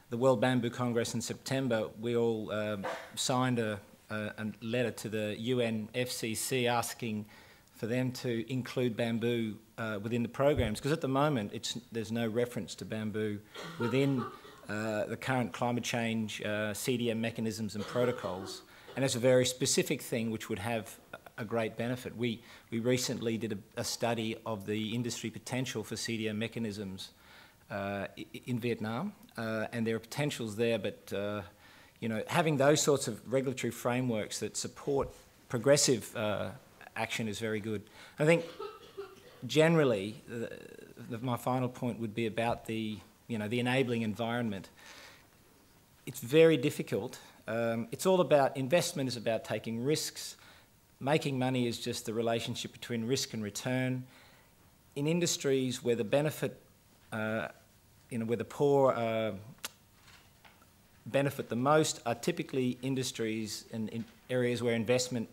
the World Bamboo Congress in September, we all signed a letter to the UNFCCC asking for them to include bamboo within the programs, because at the moment there's no reference to bamboo within the current climate change CDM mechanisms and protocols, and it's a very specific thing which would have a great benefit. We recently did a study of the industry potential for CDM mechanisms in Vietnam, and there are potentials there, but you know, having those sorts of regulatory frameworks that support progressive action is very good. I think generally, my final point would be about the enabling environment. It's very difficult. It's all about, investment is about taking risks. Making money is just the relationship between risk and return. In industries where the benefit, where the poor benefit the most, are typically industries in areas where investment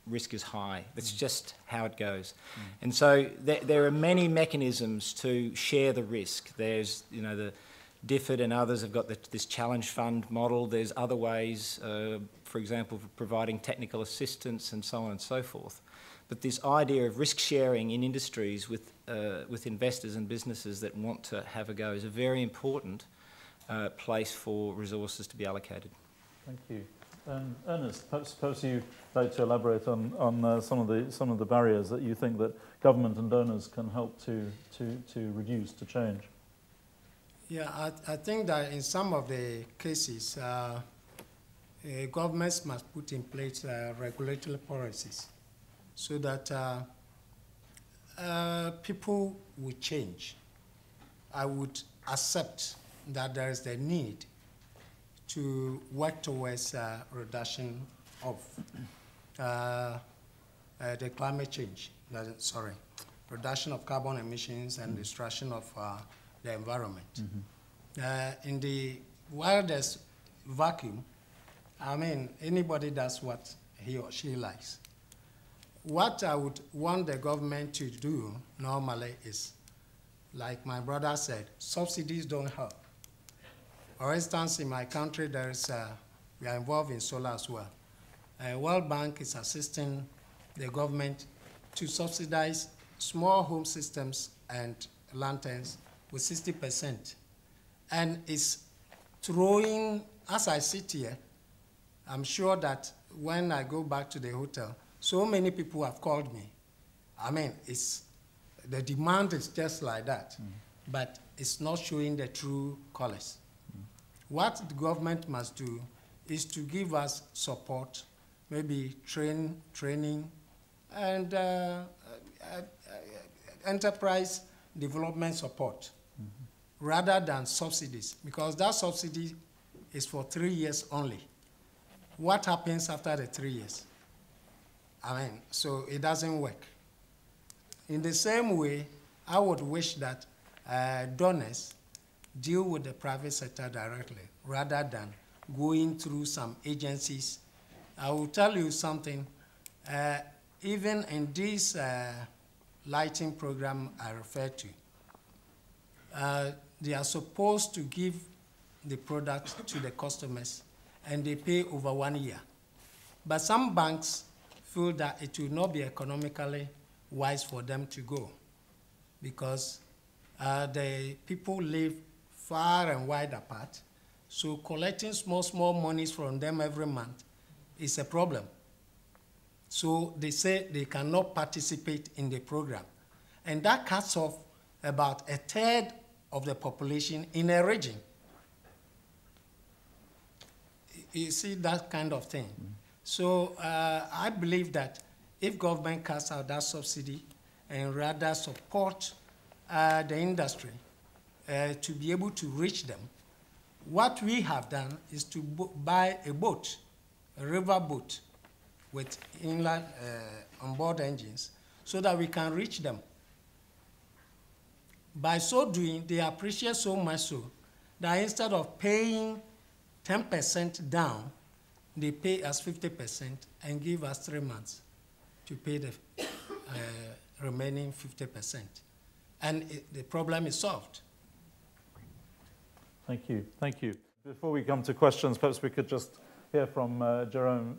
risk is high. That's just how it goes. And so there are many mechanisms to share the risk. There's, you know, the DFID and others have got this challenge fund model. There's other ways, for example, for providing technical assistance and so on and so forth. But this idea of risk sharing in industries with investors and businesses that want to have a go is a very important place for resources to be allocated. Thank you. Ernest, perhaps you'd like to elaborate on some of the barriers that you think that government and donors can help to reduce, to change. Yeah, I think that in some of the cases, governments must put in place regulatory policies so that people will change. I would accept that there is the need to work towards reduction of the climate change, reduction of carbon emissions and destruction of the environment. While there's vacuum, I mean, anybody does what he or she likes. What I would want the government to do normally is, like my brother said, subsidies don't help. For instance, in my country, we are involved in solar as well. World Bank is assisting the government to subsidize small home systems and lanterns with 60%. And it's throwing, as I sit here, I'm sure that when I go back to the hotel, so many people have called me. I mean, the demand is just like that, but it's not showing the true colors. What the government must do is to give us support, maybe training, and enterprise development support, rather than subsidies, because that subsidy is for 3 years only. What happens after the 3 years? I mean, so it doesn't work. In the same way, I would wish that donors deal with the private sector directly, rather than going through some agencies. I will tell you something, even in this lighting program I referred to, they are supposed to give the product to the customers and they pay over 1 year. But some banks feel that it will not be economically wise for them to go because the people live far and wide apart, so collecting small monies from them every month is a problem. So they say they cannot participate in the program. And that cuts off about 1/3 of the population in a region. You see that kind of thing. So I believe that if government cuts out that subsidy and rather support the industry to be able to reach them, what we have done is to buy a boat, a river boat with inland onboard engines so that we can reach them. By so doing, they appreciate so much so that instead of paying 10% down, they pay us 50% and give us 3 months to pay the remaining 50%. And the problem is solved. Thank you. Thank you. Before we come to questions, perhaps we could just hear from Jerome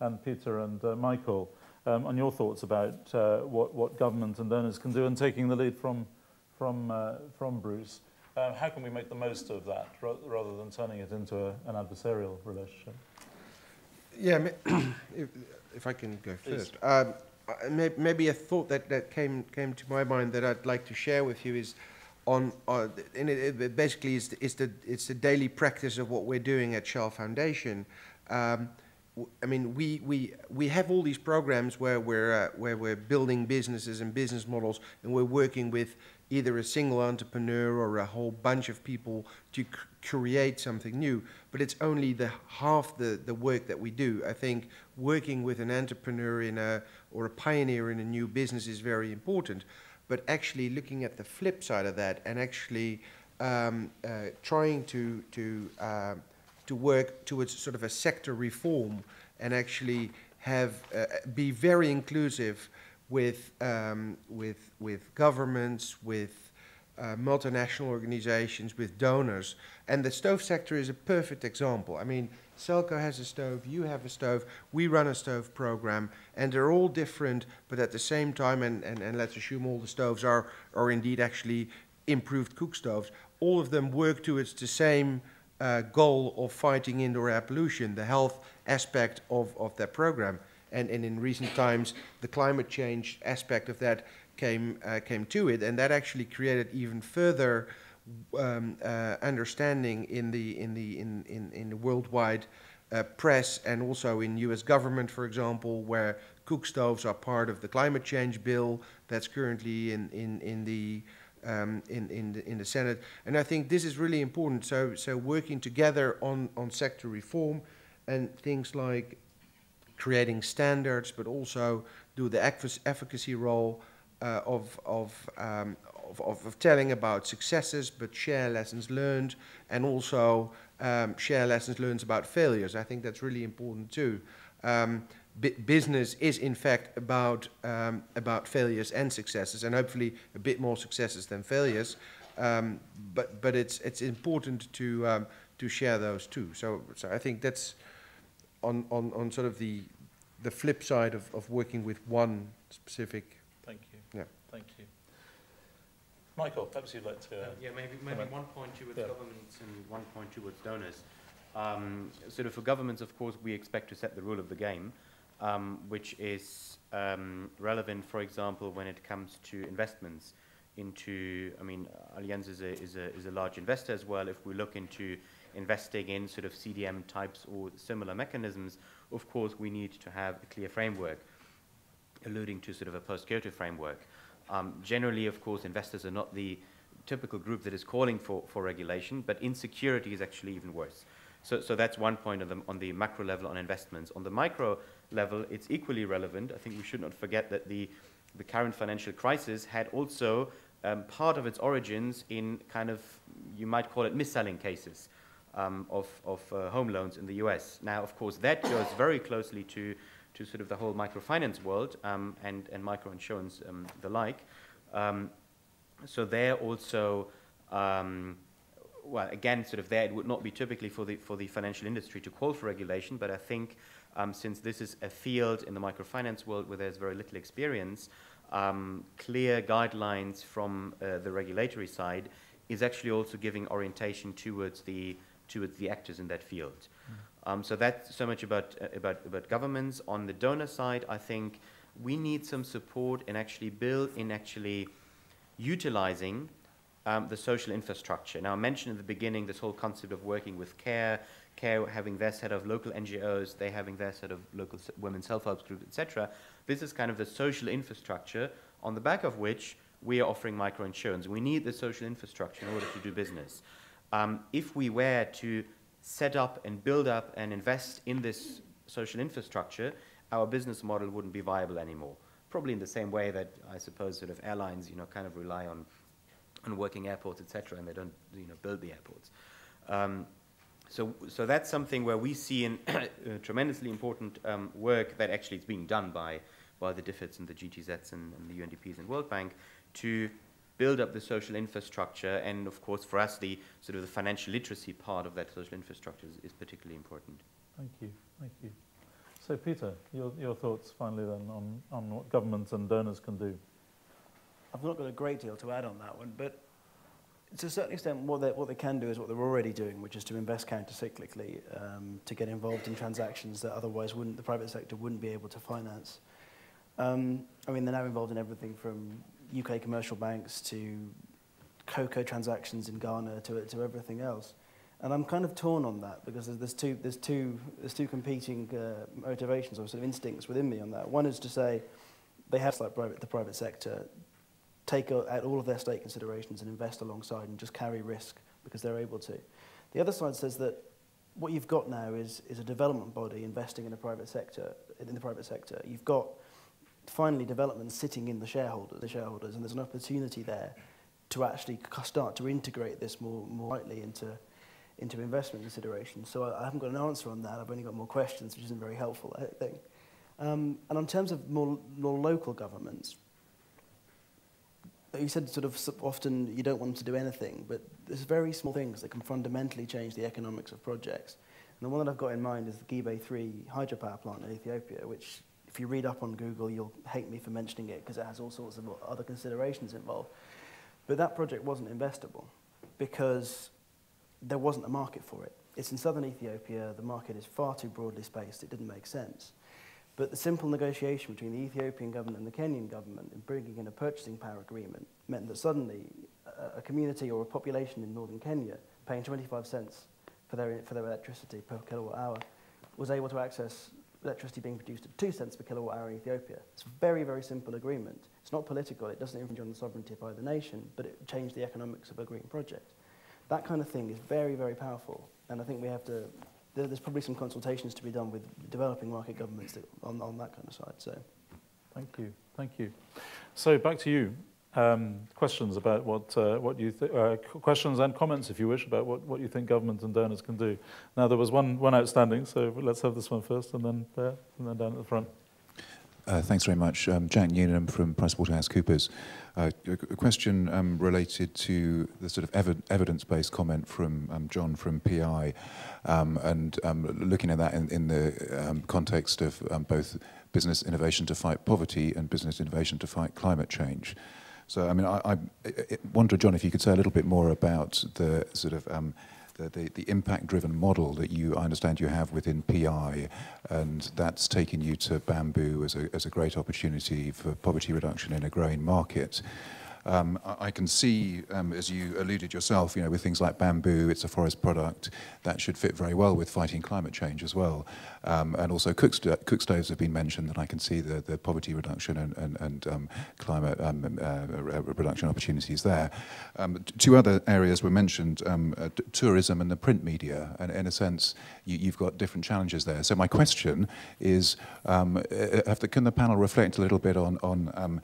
and Peter and Michael on your thoughts about what government and donors can do, and taking the lead from Bruce. How can we make the most of that rather than turning it into an adversarial relationship? Yeah, if I can go first. Maybe a thought that came to my mind that I'd like to share with you is basically it's the daily practice of what we're doing at Shell Foundation. I mean, we have all these programs where we're building businesses and business models, and we're working with either a single entrepreneur or a whole bunch of people to create something new. But it's only half the work that we do. I think working with an entrepreneur or a pioneer in a new business is very important. But actually looking at the flip side of that and actually trying to work towards sort of a sector reform and actually be very inclusive with governments, with multinational organizations, with donors. And the stove sector is a perfect example. I mean, Selco has a stove, you have a stove, we run a stove program, and they're all different, but at the same time, and let's assume all the stoves are indeed actually improved cook stoves, all of them work towards the same goal of fighting indoor air pollution, the health aspect of that program. And in recent times, the climate change aspect of that came to it, and that actually created even further understanding in the worldwide press, and also in U.S. government, for example, where cook stoves are part of the climate change bill that's currently in the Senate. And I think this is really important. So working together on sector reform and things like creating standards, but also do the efficacy role of telling about successes, but share lessons learned, and also share lessons learned about failures. I think that's really important too. Business is in fact about failures and successes, and hopefully a bit more successes than failures. But it's important to share those too. So I think that's on sort of the flip side of working with one specific. Thank you. Yeah. Thank you. Michael, perhaps you'd like to. Yeah, maybe 1.2 towards governments and 1.2 towards donors. Sort of for governments, of course, we expect to set the rule of the game, which is relevant, for example, when it comes to investments into. I mean, Allianz is a large investor as well. If we look into investing in sort of CDM types or similar mechanisms, of course, we need to have a clear framework, alluding to sort of a post-Kyoto framework. Generally, of course, investors are not the typical group that is calling for regulation, but insecurity is actually even worse. So that's one point on the macro level on investments. On the micro level, it's equally relevant. I think we should not forget that the current financial crisis had also part of its origins in kind of, you might call it mis-selling cases of home loans in the US. Now, of course, that goes very closely to sort of the whole microfinance world and microinsurance, the like. So there also, well, again, sort of there it would not be typically for the financial industry to call for regulation, but I think since this is a field in the microfinance world where there's very little experience, clear guidelines from the regulatory side is actually also giving orientation towards the actors in that field. So that's so much about governments. On the donor side, I think we need some support in actually utilizing the social infrastructure. Now, I mentioned in the beginning this whole concept of working with CARE having their set of local NGOs, they having their set of local women's self-help groups, etc. This is kind of the social infrastructure on the back of which we are offering microinsurance. We need the social infrastructure in order to do business. If we were to set up and build up and invest in this social infrastructure, our business model wouldn't be viable anymore. Probably in the same way that I suppose sort of airlines, kind of rely on working airports, etc., and they don't, build the airports. So that's something where we see in tremendously important work that actually is being done by the DFIDs and the GTZs and the UNDPs and World Bank to build up the social infrastructure, and of course for us the sort of the financial literacy part of that social infrastructure is particularly important. Thank you, thank you. So Peter, your thoughts finally then on what governments and donors can do. I've not got a great deal to add on that one, but to a certain extent what they can do is what they're already doing, which is to invest counter-cyclically, to get involved in transactions that otherwise the private sector wouldn't be able to finance. I mean, they're now involved in everything from UK commercial banks to cocoa transactions in Ghana to everything else, and I'm kind of torn on that because there's two competing motivations or sort of instincts within me on that. One is to say they have like the private sector take out all of their state considerations and invest alongside and just carry risk because they're able to. The other side says that what you've got now is a development body investing in the private sector. You've got finally development sitting in the shareholders, and there's an opportunity there to actually start to integrate this more lightly into investment considerations. So I haven't got an answer on that. I've only got more questions, which isn't very helpful, I think. And in terms of more local governments, you said sort of often you don't want them to do anything, but there's very small things that can fundamentally change the economics of projects. And the one that I've got in mind is the Gibe 3 hydropower plant in Ethiopia, which if you read up on Google, you'll hate me for mentioning it because it has all sorts of other considerations involved. But that project wasn't investable because there wasn't a market for it. It's in southern Ethiopia, the market is far too broadly spaced, it didn't make sense. But the simple negotiation between the Ethiopian government and the Kenyan government in bringing in a purchasing power agreement meant that suddenly a community or a population in northern Kenya paying 25 cents for their electricity per kilowatt hour was able to access electricity being produced at 2 cents per kilowatt hour in Ethiopia. It's a very, very simple agreement. It's not political, it doesn't infringe on the sovereignty of either nation, but it changed the economics of a green project. That kind of thing is very, very powerful, and I think we have to... There's probably some consultations to be done with developing market governments on that kind of side. So, thank you, thank you. So back to you. Questions about what you questions and comments, if you wish, about what you think government and donors can do. Now there was one outstanding, so let's have this one first, and then there, and then down at the front. Thanks very much. Jack Newnham from PricewaterhouseCoopers. A question related to the sort of evidence-based comment from John from PI, and looking at that in the context of both business innovation to fight poverty and business innovation to fight climate change. So, I mean, I wonder, John, if you could say a little bit more about the sort of the impact-driven model that I understand you have within PI, and that's taken you to bamboo as a great opportunity for poverty reduction in a growing market. I can see, as you alluded yourself, you know, with things like bamboo, it's a forest product, that should fit very well with fighting climate change as well. And also cook stoves have been mentioned, and I can see the poverty reduction and climate reduction opportunities there. Two other areas were mentioned, tourism and the print media, and in a sense, you've got different challenges there. So my question is, can the panel reflect a little bit on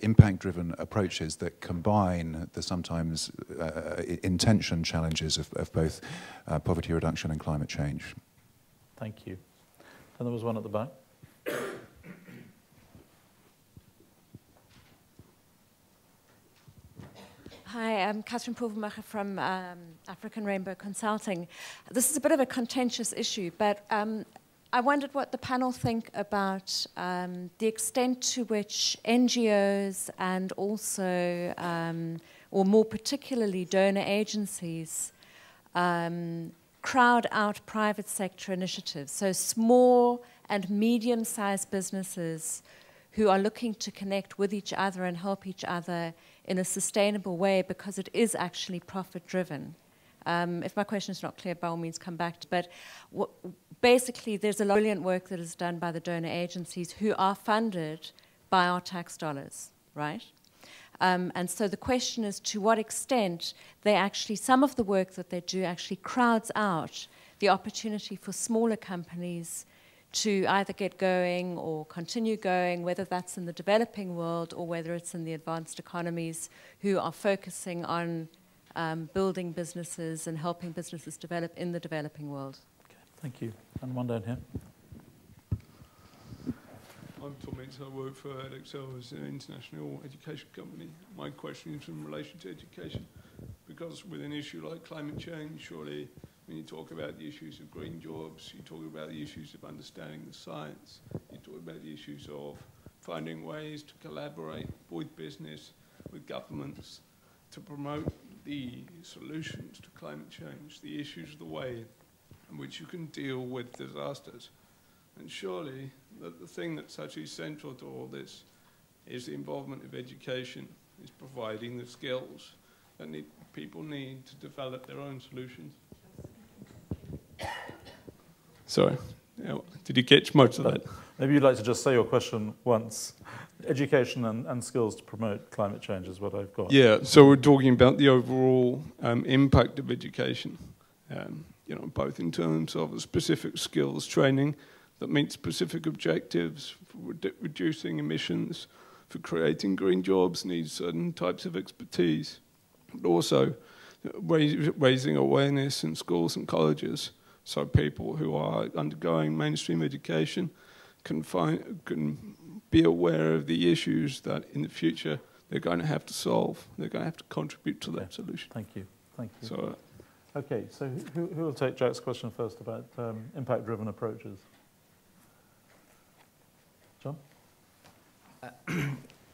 impact-driven approaches that combine the sometimes intention challenges of both poverty reduction and climate change? Thank you. And there was one at the back. Hi, I'm Catherine Pulvermacher from African Rainbow Consulting. This is a bit of a contentious issue, but I wondered what the panel think about the extent to which NGOs and also, or more particularly donor agencies, crowd out private sector initiatives. So small and medium-sized businesses who are looking to connect with each other and help each other in a sustainable way because it is actually profit-driven. If my question is not clear, by all means come back. But basically, there's a lot of brilliant work that is done by the donor agencies who are funded by our tax dollars, right? And so the question is to what extent they actually, some of the work that they do actually crowds out the opportunity for smaller companies to either get going or continue going, whether that's in the developing world or whether it's in the advanced economies who are focusing on building businesses and helping businesses develop in the developing world. Okay, thank you. And one down here. I'm Tom Mintz, I work for Edexcel as an international education company. My question is in relation to education, because with an issue like climate change, surely when you talk about the issues of green jobs, you talk about the issues of understanding the science, you talk about the issues of finding ways to collaborate with business, with governments, to promote the solutions to climate change, the issues of the way in which you can deal with disasters. And surely the thing that's actually central to all this is the involvement of education, is providing the skills that people need to develop their own solutions. Sorry, did you catch much of that? Maybe you'd like to just say your question once. Education and skills to promote climate change is what I've got. Yeah, so we're talking about the overall impact of education, you know, both in terms of specific skills training that meet specific objectives for reducing emissions, for creating green jobs, needs certain types of expertise, but also raising awareness in schools and colleges, so people who are undergoing mainstream education can be aware of the issues that in the future they're going to have to solve. They're going to have to contribute to that solution. Thank you. Thank you. So, okay, so who will take Jack's question first about impact-driven approaches? John?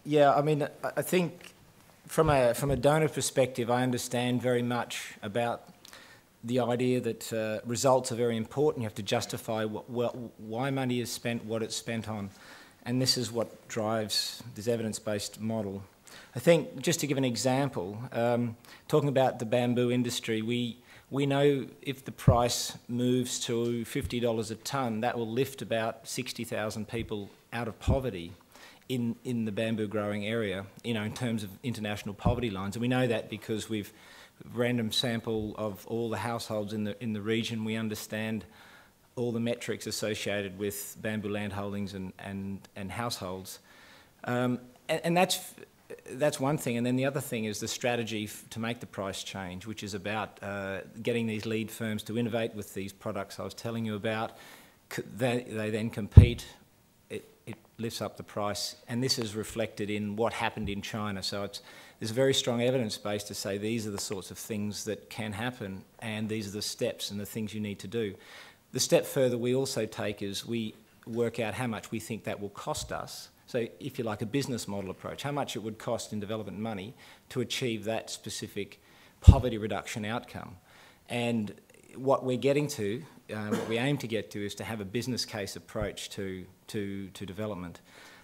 Yeah, I mean, I think from a donor perspective, I understand very much about the idea that results are very important. You have to justify why money is spent, what it's spent on, and this is what drives this evidence-based model. I think, just to give an example, talking about the bamboo industry, we know if the price moves to $50 a tonne, that will lift about 60,000 people out of poverty in the bamboo growing area, you know, in terms of international poverty lines. And we know that because we've random sample of all the households in the region. We understand all the metrics associated with bamboo land holdings and households. And that's one thing. And then the other thing is the strategy to make the price change, which is about getting these lead firms to innovate with these products I was telling you about. They then compete. It lifts up the price, and this is reflected in what happened in China. So there's very strong evidence base to say these are the sorts of things that can happen, and these are the steps and the things you need to do. The step further we also take is we work out how much we think that will cost us. So if you like a business model approach, how much it would cost in development money to achieve that specific poverty reduction outcome. And what we're getting to, what we aim to get to, is to have a business case approach to development.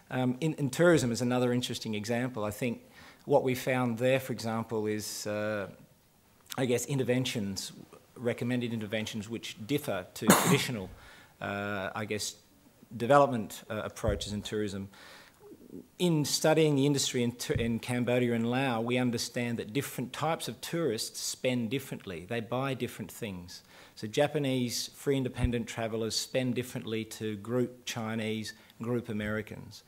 In tourism is another interesting example. I think what we found there, for example, is, I guess, interventions, recommended interventions which differ to traditional, I guess, development approaches in tourism. In studying the industry in Cambodia and Laos, we understand that different types of tourists spend differently. They buy different things. So Japanese free independent travellers spend differently to group Chinese, group Americans.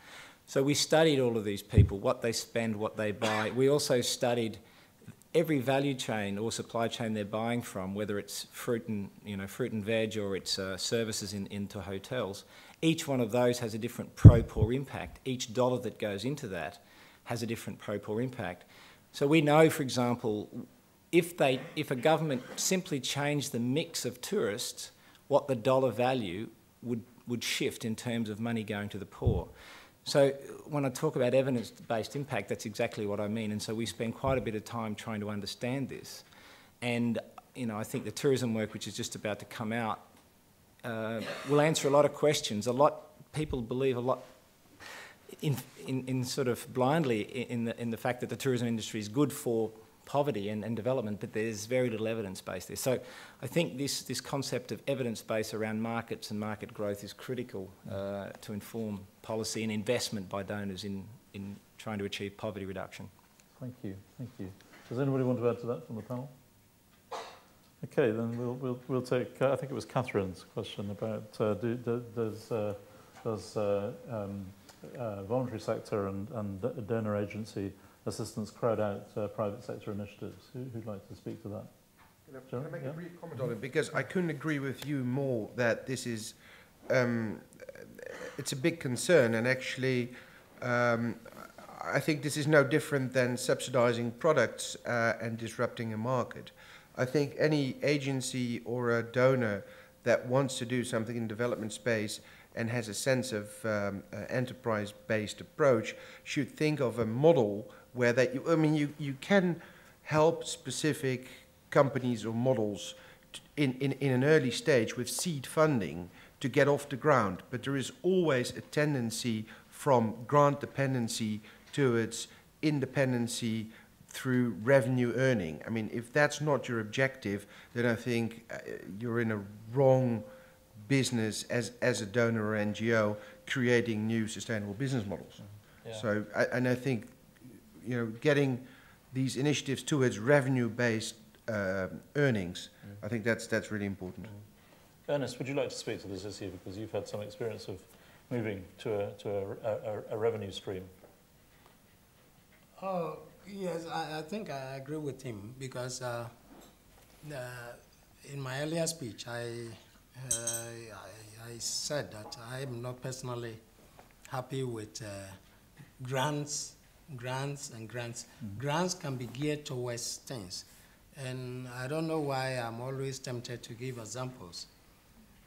So we studied all of these people, what they spend, what they buy. We also studied every value chain or supply chain they're buying from, whether it's fruit and veg or it's services into hotels. Each one of those has a different pro-poor impact. Each dollar that goes into that has a different pro-poor impact. So we know, for example, if a government simply changed the mix of tourists, what the dollar value would shift in terms of money going to the poor. So when I talk about evidence-based impact, that's exactly what I mean. And so we spend quite a bit of time trying to understand this. And I think the tourism work, which is just about to come out, will answer a lot of questions. People believe a lot in sort of blindly in the fact that the tourism industry is good for poverty and development, but there's very little evidence base there. So I think this concept of evidence base around markets and market growth is critical to inform policy and investment by donors in trying to achieve poverty reduction. Thank you. Thank you. Does anybody want to add to that from the panel? Okay, then we'll take. I think it was Catherine's question about does voluntary sector and donor agency assistance crowd out private sector initiatives? Who'd like to speak to that? Can I make a brief comment on it? Because I couldn't agree with you more that this is it's a big concern, and actually I think this is no different than subsidizing products and disrupting a market. I think any agency or a donor that wants to do something in development space and has a sense of enterprise-based approach should think of a model where you can help specific companies or models in an early stage with seed funding to get off the ground, but there is always a tendency from grant dependency towards independency through revenue earning. I mean, if that's not your objective, then I think you're in a wrong business as a donor or NGO creating new sustainable business models. Yeah. So, I think, getting these initiatives towards revenue-based earnings, I think that's really important. Ernest, would you like to speak to this issue, because you've had some experience of moving to a revenue stream? Oh, yes, I think I agree with him, because in my earlier speech I I said that I am not personally happy with grants. Grants can be geared towards things. And I don't know why I'm always tempted to give examples.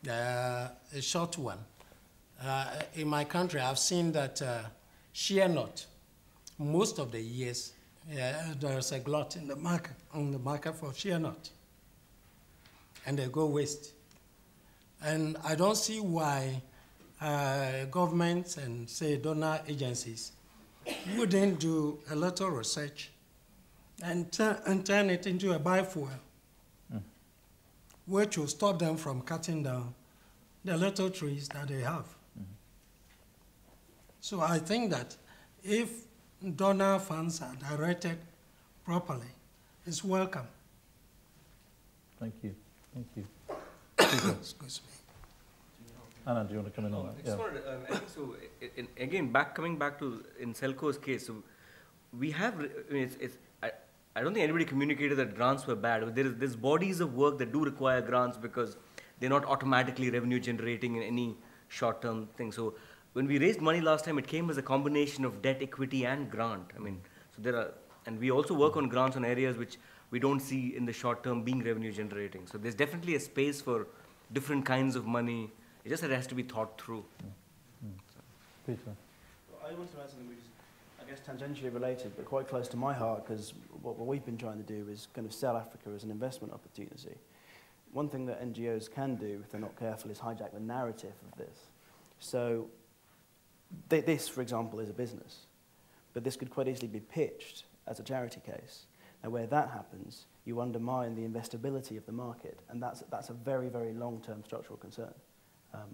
A short one. In my country, I've seen that shea nut, most of the years, there's a glut in the market for shea nut. And they go waste. And I don't see why governments and, say, donor agencies wouldn't do a little research and turn it into a biofuel, which will stop them from cutting down the little trees that they have. So I think that if donor funds are directed properly, it's welcome. Thank you. Thank you. Excuse me. Anna, do you want to come in on that? I think so. Again, coming back to in Selco's case, so we have. I don't think anybody communicated that grants were bad. There's bodies of work that do require grants because they're not automatically revenue generating in any short-term thing. So when we raised money last time, it came as a combination of debt, equity, and grant. I mean, so there are, and we also work on grants on areas which we don't see in the short term being revenue generating. So there's definitely a space for different kinds of money. It's just that it has to be thought through. Peter. Well, I want to add something which is, I guess, tangentially related, but quite close to my heart, because what we've been trying to do is kind of sell Africa as an investment opportunity. One thing that NGOs can do, if they're not careful, is hijack the narrative of this. So this, for example, is a business, but this could quite easily be pitched as a charity case. And where that happens, you undermine the investability of the market, and that's a very, very long-term structural concern.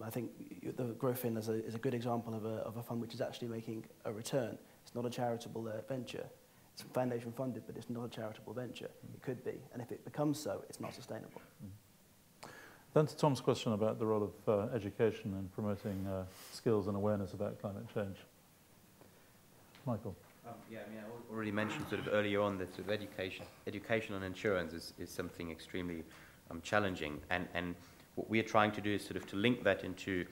I think the Growth Fund is a good example of a fund which is actually making a return. It's not a charitable venture. It's foundation funded, but it's not a charitable venture. It could be, and if it becomes so, it's not sustainable. Then to Tom's question about the role of education and promoting skills and awareness about climate change. Michael. Yeah, I mean, I already mentioned sort of earlier on that sort of education on insurance is something extremely challenging, and what we are trying to do is sort of to link that into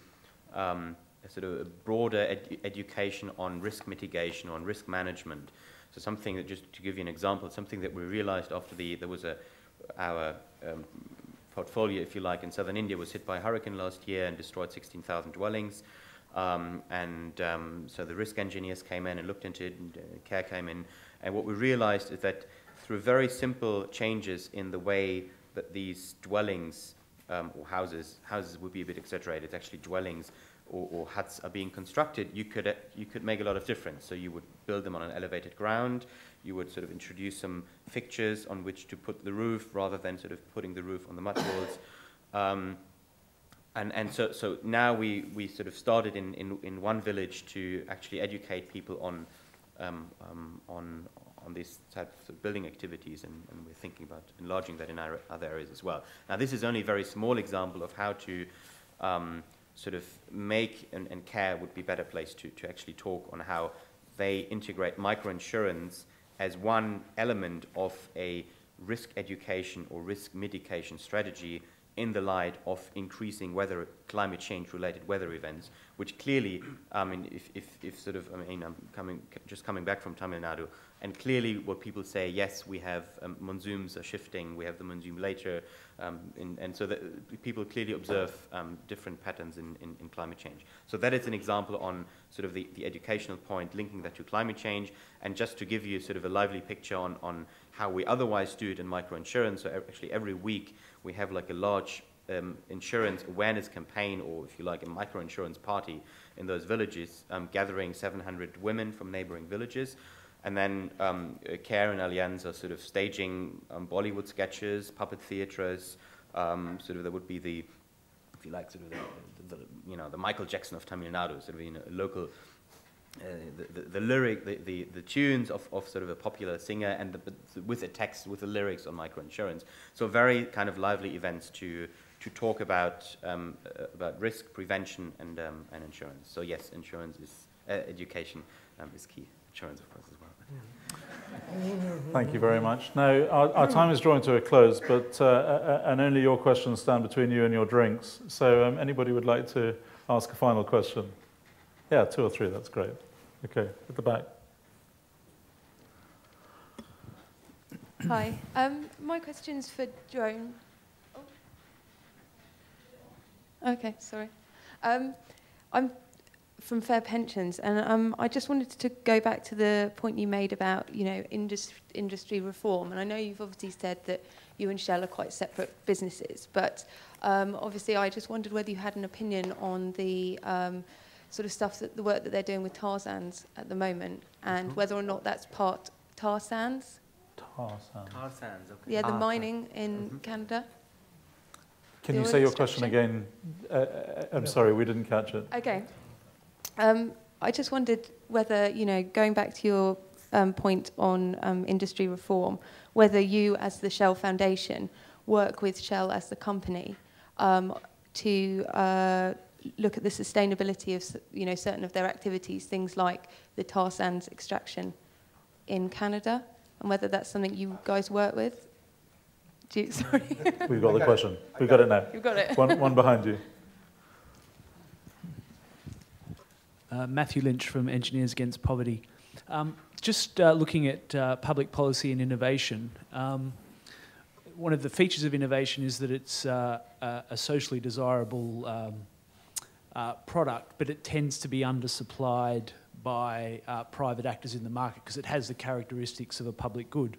a sort of a broader education on risk mitigation, on risk management. So something that, just to give you an example, something that we realized after there was our portfolio, if you like, in southern India was hit by a hurricane last year and destroyed 16,000 dwellings. So the risk engineers came in and looked into it, and CARE came in. And what we realized is that through very simple changes in the way that these dwellings, or houses would be a bit exaggerated, it's actually dwellings or huts are being constructed, you could make a lot of difference. So you would build them on an elevated ground, you would sort of introduce some fixtures on which to put the roof rather than sort of putting the roof on the mud walls. And so now we sort of started in one village to actually educate people on these types of building activities, and we're thinking about enlarging that in our other areas as well. Now this is only a very small example of how to sort of make, and CARE would be a better place to actually talk on how they integrate microinsurance as one element of a risk education or risk mitigation strategy in the light of increasing climate change related weather events, which clearly, I mean, if sort of, I mean, I'm just coming back from Tamil Nadu, and clearly what people say, yes, we have monsoons are shifting, we have the monsoon later, and so that people clearly observe different patterns in climate change. So that is an example on sort of the educational point, linking that to climate change, and just to give you sort of a lively picture on how we otherwise do it in microinsurance. So actually every week we have like a large insurance awareness campaign, or if you like, a microinsurance party in those villages, gathering 700 women from neighboring villages. And then CARE and Allianz are sort of staging Bollywood sketches, puppet theatres, sort of there would be the, if you like, sort of the Michael Jackson of Tamil Nadu, sort of a local, the lyric, the tunes of sort of a popular singer, and with the text, with the lyrics on microinsurance. So very kind of lively events to talk about risk prevention and insurance. So yes, insurance is education is key. Insurance, of course, as well. Thank you very much. Now, our time is drawing to a close, but and only your questions stand between you and your drinks. So anybody would like to ask a final question? Yeah, 2 or 3, that's great. Okay, at the back. Hi. My question's for Joan. Oh. Okay, sorry. I'm from Fair Pensions, and I just wanted to go back to the point you made about, you know, industry reform. And I know you've obviously said that you and Shell are quite separate businesses, but obviously I just wondered whether you had an opinion on the sort of stuff, the work that they're doing with tar sands at the moment, and whether or not that's part tar sands. Tar sands. Tar sands, okay. Yeah, the mining in Canada. Can you say your question again? I'm sorry, we didn't catch it. Okay. I just wondered whether, you know, going back to your point on industry reform, whether you, as the Shell Foundation, work with Shell as the company to look at the sustainability of, you know, certain of their activities, things like the tar sands extraction in Canada, and whether that's something you guys work with. Sorry. We've got the question. We've got it now. You've got it. One behind you. Matthew Lynch from Engineers Against Poverty. Just looking at public policy and innovation, one of the features of innovation is that it's a socially desirable product, but it tends to be undersupplied by private actors in the market because it has the characteristics of a public good.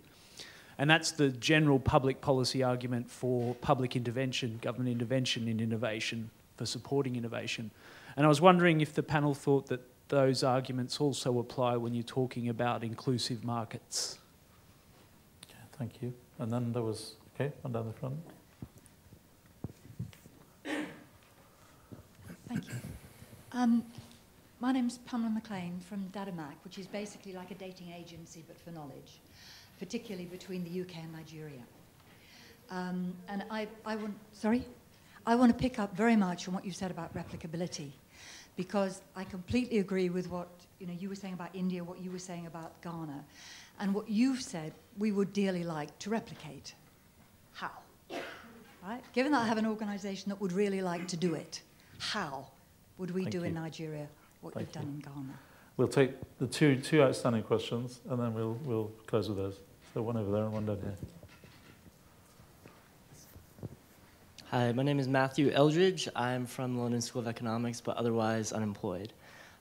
And that's the general public policy argument for public intervention, government intervention in innovation, for supporting innovation. And I was wondering if the panel thought that those arguments also apply when you're talking about inclusive markets. Okay, thank you. And then there was, okay, one down the front. Thank you. My name's Pamela McLean from Datamac, which is basically like a dating agency but for knowledge, particularly between the UK and Nigeria. And I want to pick up very much on what you said about replicability, because I completely agree with what you were saying about India, what you were saying about Ghana, and what you've said we would dearly like to replicate. How? Right? Given that I have an organisation that would really like to do it, how would we do in Nigeria what you've done in Ghana? We'll take the two outstanding questions, and then we'll close with those. So one over there and one down here. Hi, my name is Matthew Eldridge. I'm from the London School of Economics, but otherwise unemployed.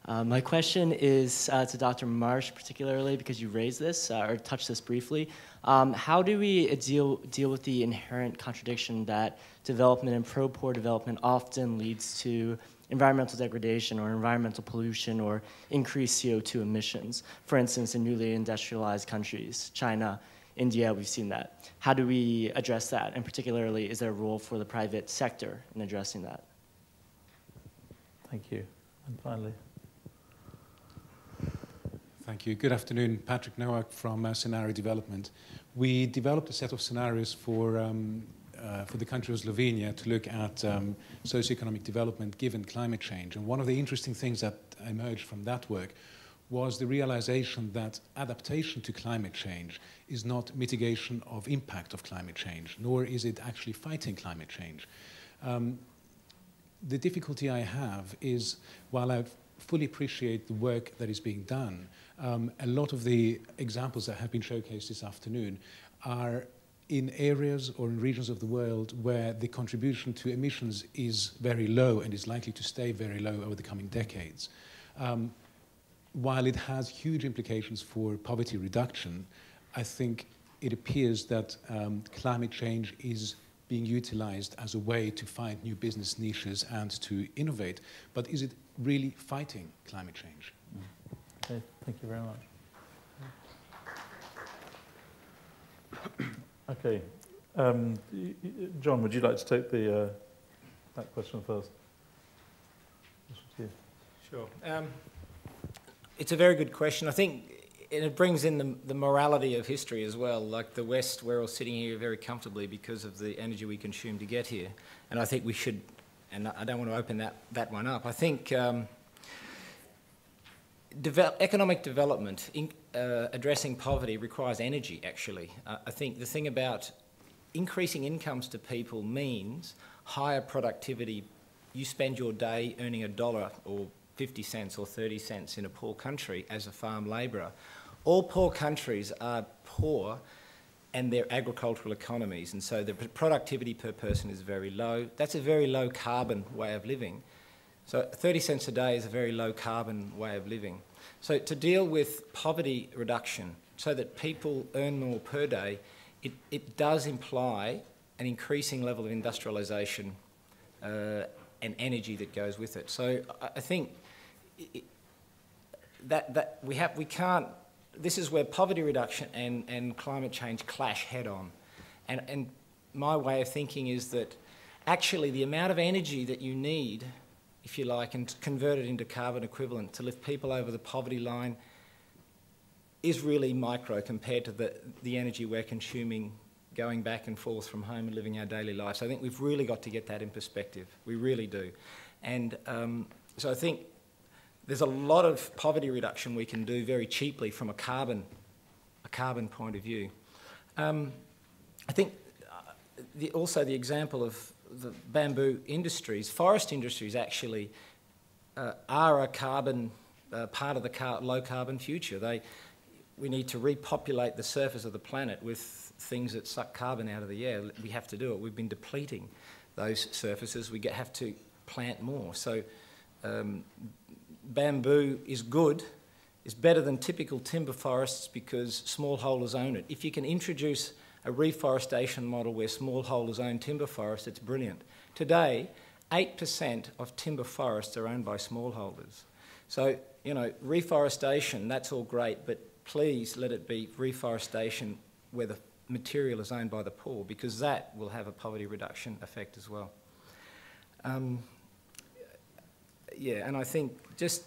My question is to Dr. Marsh, particularly because you raised this or touched this briefly. How do we deal with the inherent contradiction that development and pro-poor development often leads to environmental degradation or environmental pollution or increased CO2 emissions? For instance, in newly industrialized countries, China, India, we've seen that. How do we address that? And particularly, is there a role for the private sector in addressing that? Thank you. And finally. Thank you. Good afternoon. Patrick Nowak from Scenario Development. We developed a set of scenarios for the country of Slovenia to look at socioeconomic development given climate change. And one of the interesting things that emerged from that work was the realization that adaptation to climate change is not mitigation of impact of climate change, nor is it actually fighting climate change. The difficulty I have is, while I fully appreciate the work that is being done, a lot of the examples that have been showcased this afternoon are in areas or in regions of the world where the contribution to emissions is very low and is likely to stay very low over the coming decades. While it has huge implications for poverty reduction, I think it appears that climate change is being utilized as a way to find new business niches and to innovate. But is it really fighting climate change? Okay, thank you very much. Okay, John, would you like to take that question first? Sure. It's a very good question. I think it brings in the morality of history as well. Like the West, we're all sitting here very comfortably because of the energy we consume to get here. And I think we should, and I don't want to open that one up. I think economic development, addressing poverty requires energy, actually. I think the thing about increasing incomes to people means higher productivity. You spend your day earning $1 or 50 cents or 30 cents in a poor country as a farm labourer. All poor countries are poor and they're agricultural economies, and so the productivity per person is very low. That's a very low carbon way of living. So 30 cents a day is a very low carbon way of living. So to deal with poverty reduction so that people earn more per day, it does imply an increasing level of industrialisation and energy that goes with it. So I think that we can't. This is where poverty reduction and climate change clash head on. And my way of thinking is that actually the amount of energy that you need, if you like, and convert it into carbon equivalent to lift people over the poverty line is really micro compared to the energy we're consuming going back and forth from home and living our daily lives. So I think we've really got to get that in perspective. We really do. And so I think there's a lot of poverty reduction we can do very cheaply from a carbon point of view. I think also the example of the bamboo industries, forest industries actually are a carbon part of the low carbon future. We need to repopulate the surface of the planet with things that suck carbon out of the air. We have to do it. We've been depleting those surfaces. We have to plant more. So bamboo is good. It's better than typical timber forests because smallholders own it. If you can introduce a reforestation model where smallholders own timber forests, it's brilliant. Today, 8% of timber forests are owned by smallholders. So, you know, reforestation, that's all great, but please let it be reforestation where the material is owned by the poor, because that will have a poverty reduction effect as well. Yeah, and I think just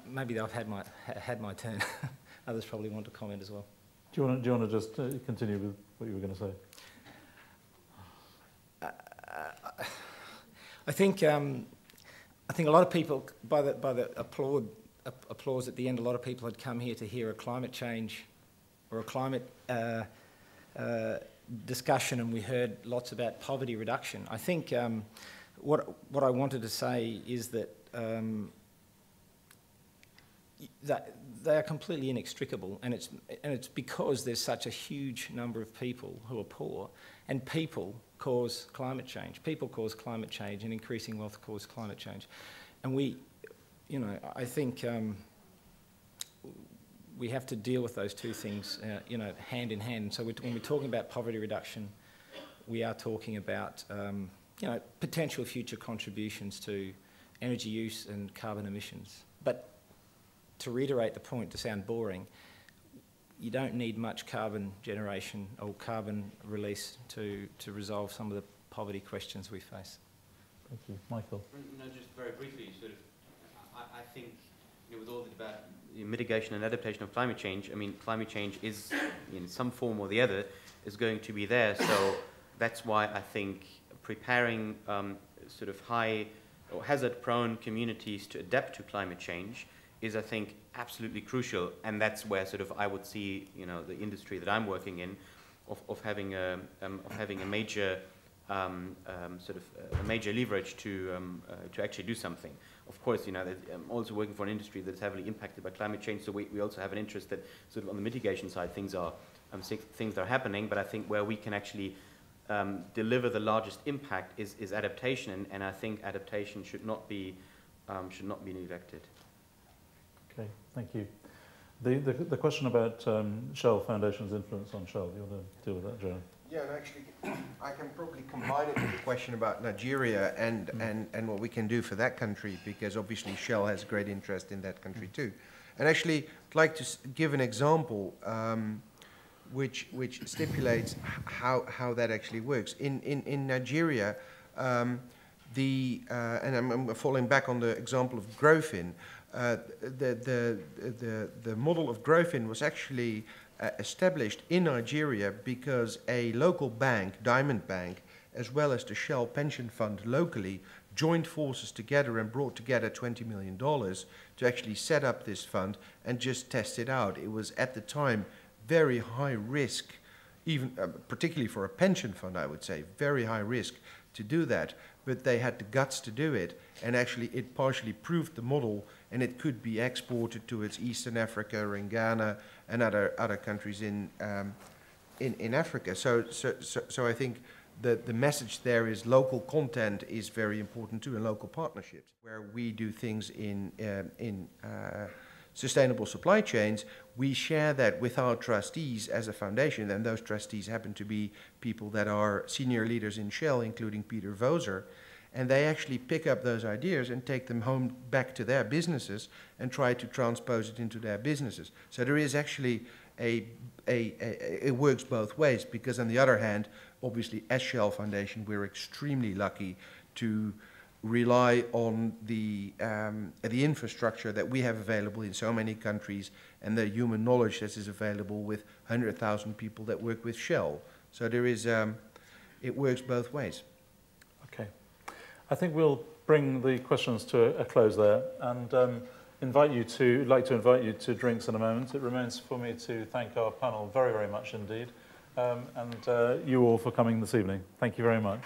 maybe I've had my turn. Others probably want to comment as well. Do you want to just continue with what you were going to say? I think a lot of people, by the applause at the end, a lot of people had come here to hear a climate change or a climate discussion, and we heard lots about poverty reduction. I think what I wanted to say is that that they are completely inextricable, and it's because there's such a huge number of people who are poor, and people cause climate change. People cause climate change, and increasing wealth cause climate change. And I think we have to deal with those two things, hand in hand. So when we're talking about poverty reduction, we are talking about, potential future contributions to energy use and carbon emissions. But to reiterate the point, to sound boring, you don't need much carbon generation or carbon release to resolve some of the poverty questions we face. Thank you. Michael? No, just very briefly, I think with all about mitigation and adaptation of climate change, I mean, climate change is, in some form or the other, is going to be there. So that's why I think preparing sort of high or hazard-prone communities to adapt to climate change is, I think, absolutely crucial, and that's where sort of I would see, the industry that I'm working in, of having a major a major leverage to actually do something. Of course, I'm also working for an industry that's heavily impacted by climate change, so we also have an interest that sort of on the mitigation side things are happening, but I think where we can actually deliver the largest impact is adaptation, and I think adaptation should not be neglected. Okay, thank you. The question about Shell Foundation's influence on Shell, do you want to deal with that, Joe? Yeah, and actually, I can probably combine it with the question about Nigeria and what we can do for that country, because obviously Shell has great interest in that country too. And actually, I'd like to give an example which stipulates how that actually works. In Nigeria, and I'm falling back on the example of Grofin, the model of Grofin was actually established in Nigeria because a local bank, Diamond Bank, as well as the Shell pension fund locally, joined forces together and brought together $20 million to actually set up this fund and just test it out. It was at the time very high risk, even particularly for a pension fund, I would say, very high risk to do that, but they had the guts to do it, and actually it partially proved the model, and it could be exported towards Eastern Africa or in Ghana and other countries in Africa. So I think that the message there is local content is very important too, and local partnerships. Where we do things in sustainable supply chains, we share that with our trustees as a foundation, and those trustees happen to be people that are senior leaders in Shell, including Peter Voser, and they actually pick up those ideas and take them home back to their businesses and try to transpose it into their businesses. So there is actually it works both ways, because on the other hand, obviously as Shell Foundation, we're extremely lucky to rely on the infrastructure that we have available in so many countries and the human knowledge that is available with 100,000 people that work with Shell. So there is, it works both ways. Okay. I think we'll bring the questions to a close there, and like to invite you to drinks in a moment. It remains for me to thank our panel very, very much indeed, and you all for coming this evening. Thank you very much.